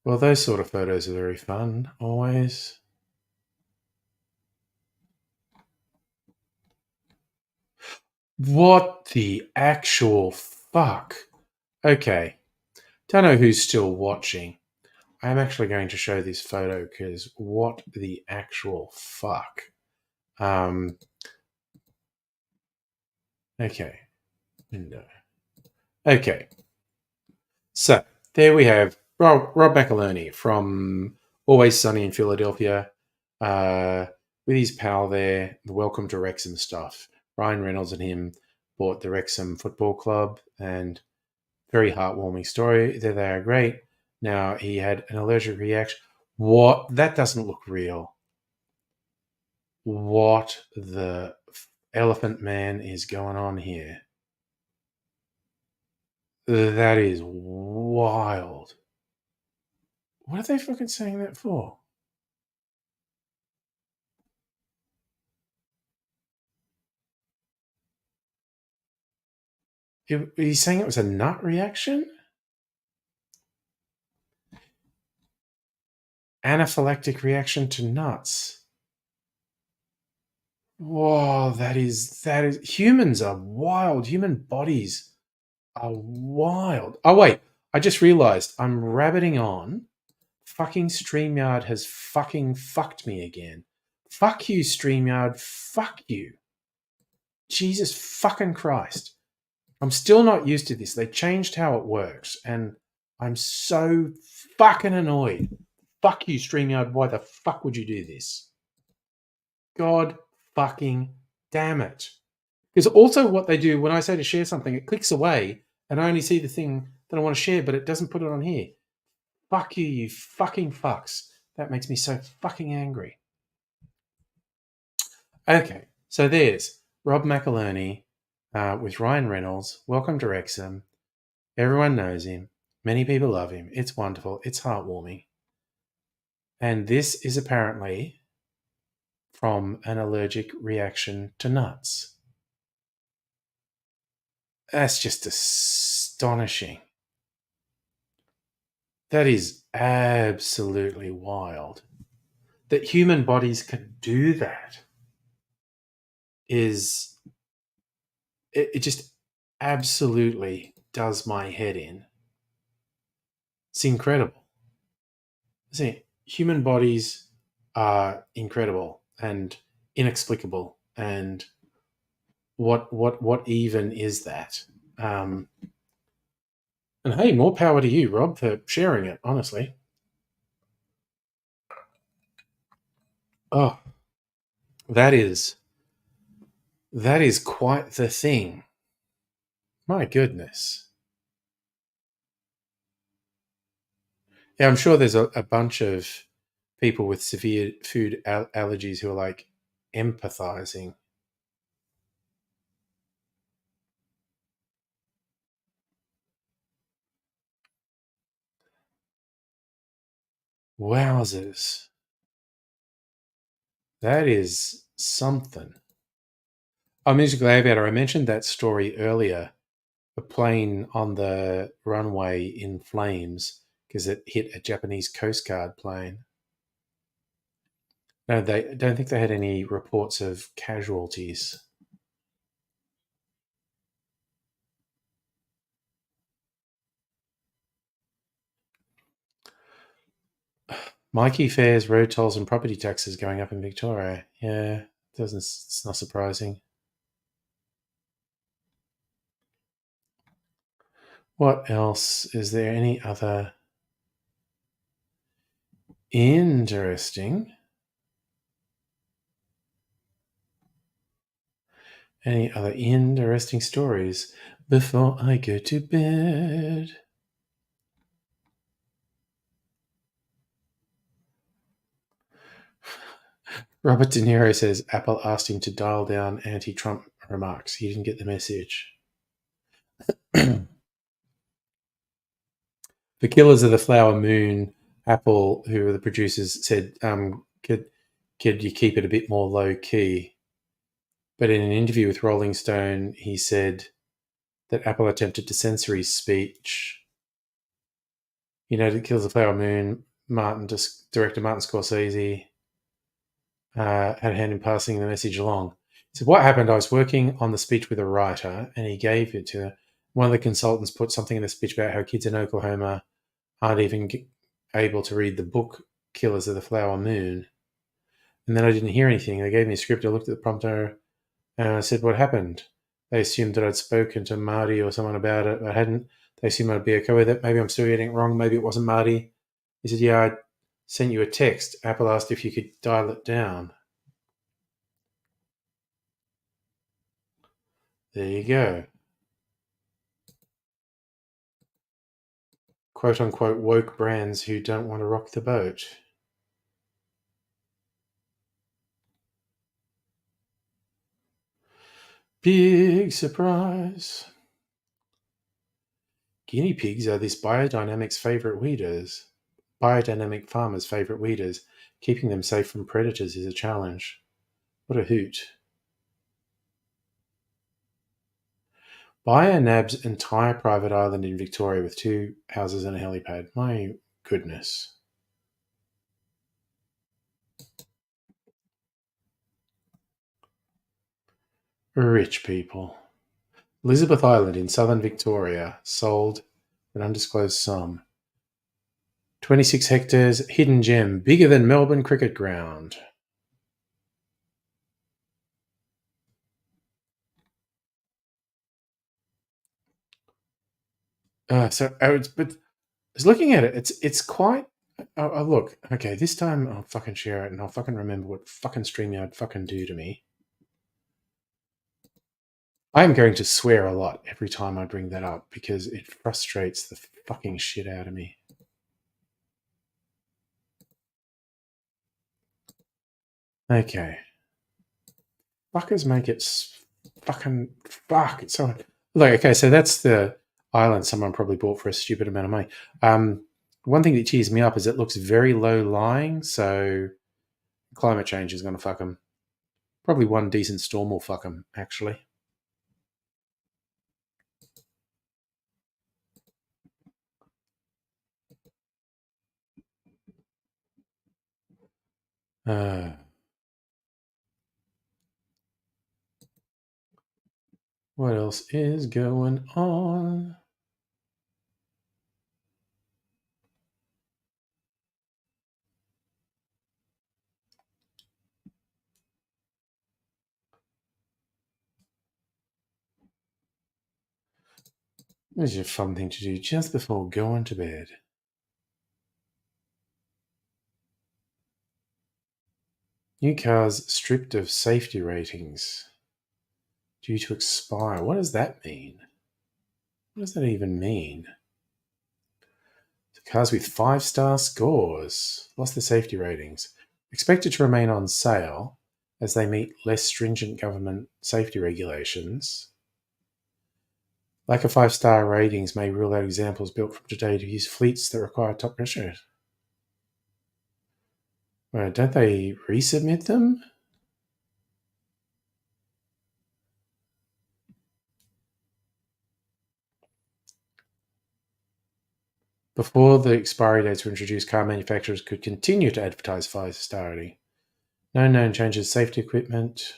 Well, those sort of photos are very fun, always. What the actual fuck? Okay. Don't know who's still watching. I'm actually going to show this photo because what the actual fuck? Okay. Window. Okay. So there we have Rob McElhenney from Always Sunny in Philadelphia with his pal there, the Welcome to Wrexham stuff. Ryan Reynolds and him bought the Wrexham Football Club, and very heartwarming story. There they are, great. Now he had an allergic reaction. What? That doesn't look real. What the elephant man is going on here? That is wild. What are they fucking saying that for? He's saying it was a nut reaction? Anaphylactic reaction to nuts. Whoa, that is humans are wild. Human bodies are wild. Oh wait, I just realized I'm rabbiting on. Fucking StreamYard has fucking fucked me again. Fuck you, StreamYard. Fuck you. Jesus fucking Christ. I'm still not used to this. They changed how it works, and I'm so fucking annoyed. Fuck you, StreamYard. Why the fuck would you do this? God fucking damn it. Because also what they do when I say to share something, it clicks away, and I only see the thing that I want to share, but it doesn't put it on here. Fuck you, you fucking fucks. That makes me so fucking angry. Okay, so there's Rob McElhenney with Ryan Reynolds. Welcome to Wrexham. Everyone knows him. Many people love him. It's wonderful. It's heartwarming. And this is apparently from an allergic reaction to nuts. That's just astonishing. That is absolutely wild. That human bodies can do that is, it just absolutely does my head in. It's incredible. See, human bodies are incredible and inexplicable, and what even is that? And hey, more power to you, Rob, for sharing it, honestly. Oh, that is quite the thing. My goodness. Yeah, I'm sure there's a bunch of people with severe food allergies who are like empathizing. Wowzers. That is something. Oh, Musical Aviator, I mentioned that story earlier. A plane on the runway in flames because it hit a Japanese Coast Guard plane. No, they don't think they had any reports of casualties. Mikey fares, road tolls, and property taxes going up in Victoria. Yeah, it's not surprising. What else? Is there any other interesting? Any other interesting stories before I go to bed? Robert De Niro says Apple asked him to dial down anti-Trump remarks. He didn't get the message. The Killers of the Flower Moon, Apple, who are the producers, said, could you keep it a bit more low key? But in an interview with Rolling Stone, he said that Apple attempted to censor his speech. You know, The Killers of the Flower Moon, director Martin Scorsese had a hand in passing the message along. So what happened, I was working on the speech with a writer, and he gave it to one of the consultants, put something in the speech about how kids in Oklahoma aren't even able to read the book Killers of the Flower Moon. And then I didn't hear anything. They gave me a script. I looked at the prompter and I said, what happened? They assumed that I'd spoken to Marty or someone about it. I hadn't. They assumed I'd be okay with it. Maybe I'm still getting it wrong. Maybe it wasn't Marty. He said, yeah, I sent you a text. Apple asked if you could dial it down. There you go. Quote unquote woke brands who don't want to rock the boat. Big surprise. Guinea pigs are this biodynamic farmer's favourite weeders. Keeping them safe from predators is a challenge. What a hoot. Buy a NAB's entire private island in Victoria with 2 houses and a helipad. My goodness. Rich people. Elizabeth Island in southern Victoria sold an undisclosed sum. 26 hectares, hidden gem, bigger than Melbourne Cricket Ground. But I was looking at it. It's quite. Look. Okay, this time I'll fucking share it, and I'll fucking remember what fucking StreamYard fucking do to me. I am going to swear a lot every time I bring that up because it frustrates the fucking shit out of me. Okay. Fuckers make it fucking fuck. It's so like okay, so that's the island someone probably bought for a stupid amount of money. One thing that cheers me up is it looks very low lying, so climate change is going to fuck them. Probably one decent storm will fuck them, actually. What else is going on? This is a fun thing to do just before going to bed. New cars stripped of safety ratings due to expire. What does that mean? What does that even mean? Cars with 5-star scores lost their safety ratings. Expected to remain on sale as they meet less stringent government safety regulations. Lack of 5-star ratings may rule out examples built from today to use fleets that require top pressure. Well, don't they resubmit them? Before the expiry dates were introduced, car manufacturers could continue to advertise fire starting. No known changes to safety equipment.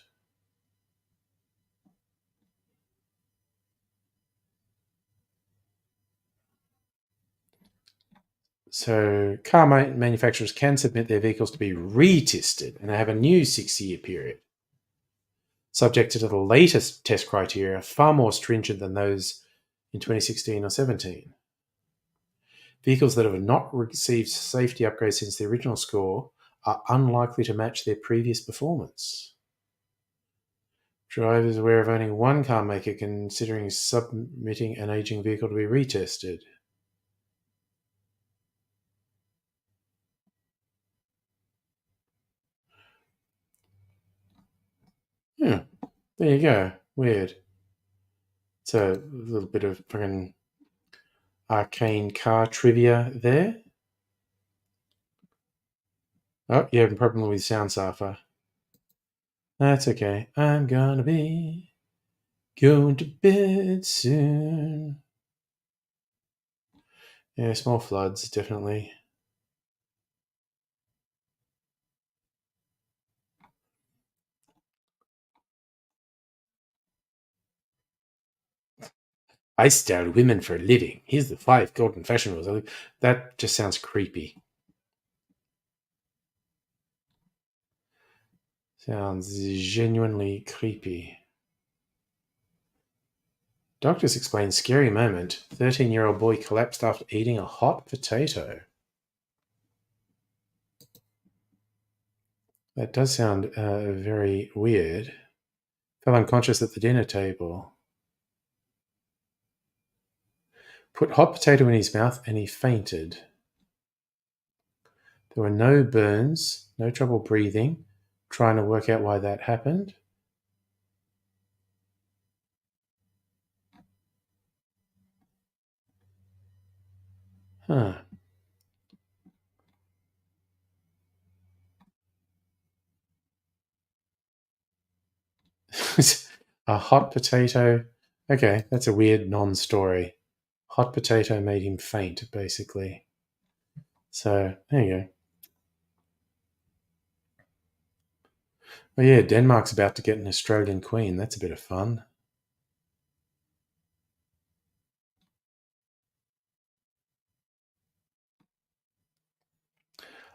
So car manufacturers can submit their vehicles to be retested, and they have a new 6-year period, subject to the latest test criteria, far more stringent than those in 2016 or 17. Vehicles that have not received safety upgrades since the original score are unlikely to match their previous performance. Drivers aware of only one car maker considering submitting an aging vehicle to be retested. Yeah, there you go. Weird. It's a little bit of fucking arcane car trivia there. Oh, you have a problem with sound Safa. That's okay. I'm gonna be going to bed soon. Yeah, small floods, definitely. I style women for a living. Here's the 5 golden fashion rules. That just sounds creepy. Sounds genuinely creepy. Doctors explain scary moment. 13-year-old boy collapsed after eating a hot potato. That does sound very weird. Fell unconscious at the dinner table. Put hot potato in his mouth and he fainted. There were no burns, no trouble breathing. Trying to work out why that happened. Huh. A hot potato. Okay, that's a weird non-story. Hot potato made him faint, basically. So there you go. Well, yeah, Denmark's about to get an Australian queen. That's a bit of fun.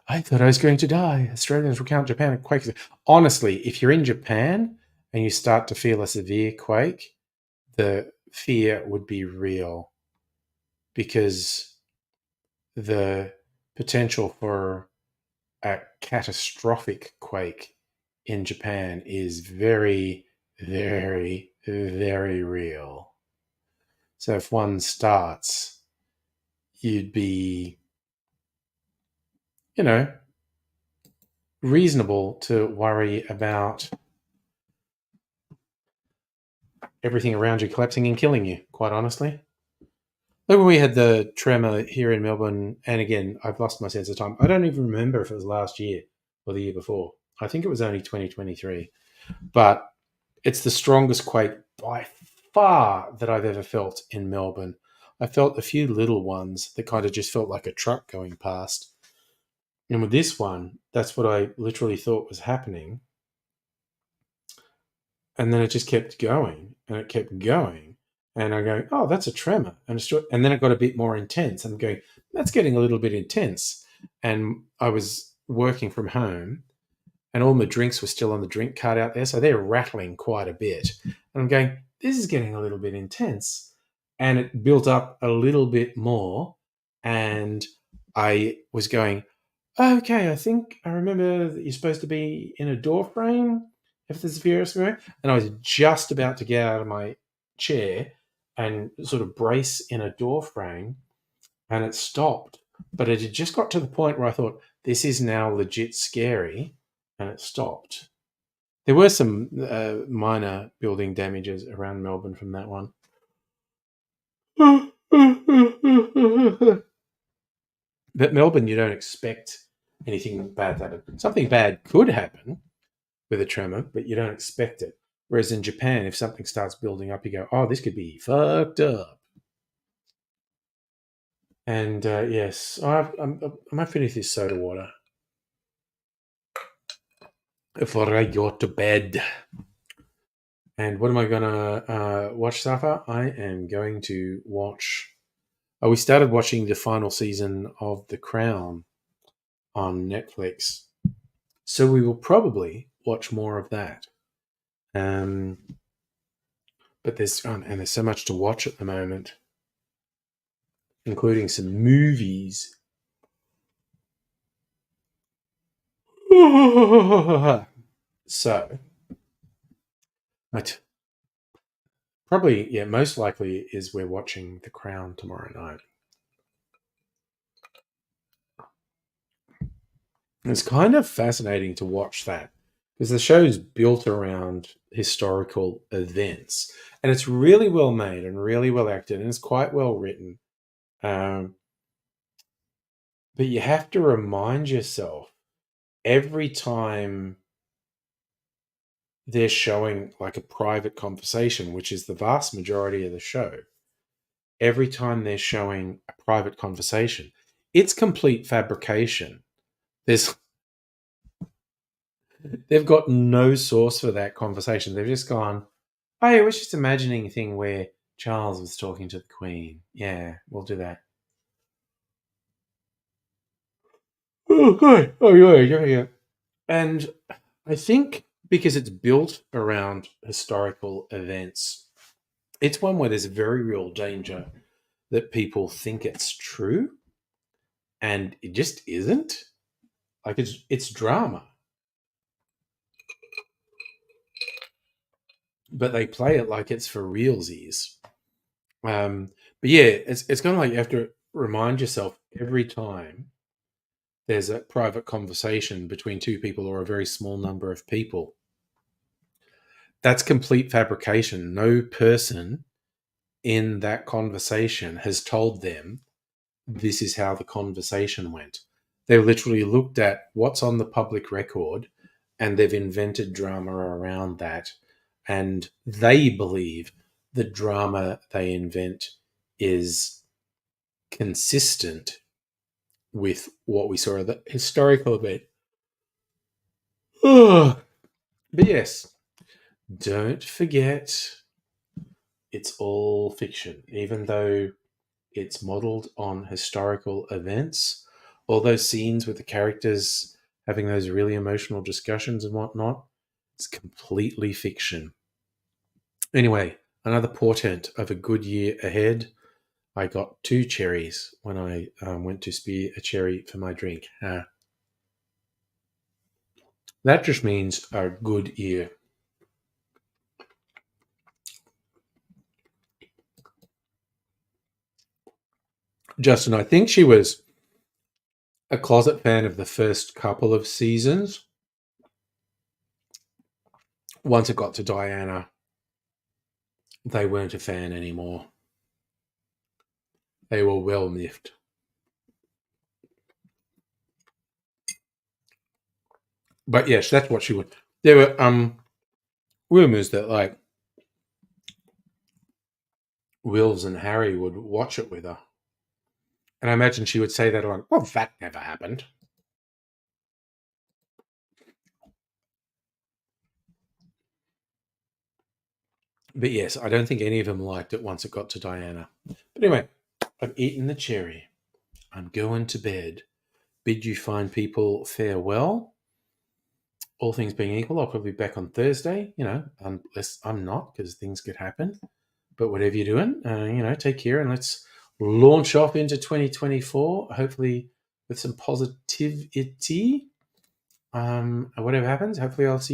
I thought I was going to die. Australians recount Japan and quakes. Honestly, if you're in Japan and you start to feel a severe quake, the fear would be real because the potential for a catastrophic quake in Japan is very, very, very real. So if one starts, you'd be, you know, reasonable to worry about everything around you collapsing and killing you, quite honestly. Like when we had the tremor here in Melbourne, and again, I've lost my sense of time. I don't even remember if it was last year or the year before. I think it was only 2023. But it's the strongest quake by far that I've ever felt in Melbourne. I felt a few little ones that kind of just felt like a truck going past. And with this one, that's what I literally thought was happening. And then it just kept going and it kept going. And I go, oh, that's a tremor. And then it got a bit more intense. I'm going, that's getting a little bit intense. And I was working from home and all my drinks were still on the drink cart out there. So they're rattling quite a bit. And I'm going, this is getting a little bit intense. And it built up a little bit more. And I was going, okay, I think I remember that you're supposed to be in a door frame if there's a furious going. And I was just about to get out of my chair and sort of brace in a door frame, and it stopped. But it had just got to the point where I thought, this is now legit scary, and it stopped. There were some minor building damages around Melbourne from that one. But Melbourne, you don't expect anything bad to happen. Something bad could happen with a tremor, but you don't expect it. Whereas in Japan, if something starts building up, you go, oh, this could be fucked up. And yes, I might finish this soda water before I go to bed. And what am I going to watch, Safa? I am going to watch. Oh, we started watching the final season of The Crown on Netflix. So we will probably watch more of that. Um, but there's so much to watch at the moment, including some movies. So, probably, yeah, most likely is we're watching The Crown tomorrow night. It's kind of fascinating to watch that because the show's built around historical events and it's really well made and really well acted and it's quite well written. Um, but you have to remind yourself every time they're showing like a private conversation, which is the vast majority of the show, every time they're showing a private conversation, it's complete fabrication. There's They've got no source for that conversation. They've just gone, oh, yeah, we're just imagining a thing where Charles was talking to the Queen. Yeah, we'll do that. Oh, good. Oh, yeah. And I think because it's built around historical events, it's one where there's a very real danger that people think it's true and it just isn't. Like it's drama, but they play it like it's for realsies. But yeah, it's kind of like you have to remind yourself every time there's a private conversation between two people or a very small number of people. That's complete fabrication. No person in that conversation has told them this is how the conversation went. They've literally looked at what's on the public record and they've invented drama around that. And they believe the drama they invent is consistent with what we saw at the historical event. But yes, don't forget it's all fiction, even though it's modeled on historical events. All those scenes with the characters having those really emotional discussions and whatnot, it's completely fiction. Anyway, another portent of a good year ahead. I got 2 cherries when I went to spear a cherry for my drink. That just means a good year. Justin, I think she was a closet fan of the first couple of seasons. Once it got to Diana, they weren't a fan anymore. They were well miffed. But yes, that's what she would. There were rumors that like Wills and Harry would watch it with her. And I imagine she would say that like, well, that never happened. But yes, I don't think any of them liked it once it got to Diana. But anyway, I've eaten the cherry. I'm going to bed. Bid you fine people farewell. All things being equal, I'll probably be back on Thursday, unless I'm not, because things could happen. But whatever you're doing, take care and let's launch off into 2024, hopefully with some positivity. Whatever happens, hopefully I'll see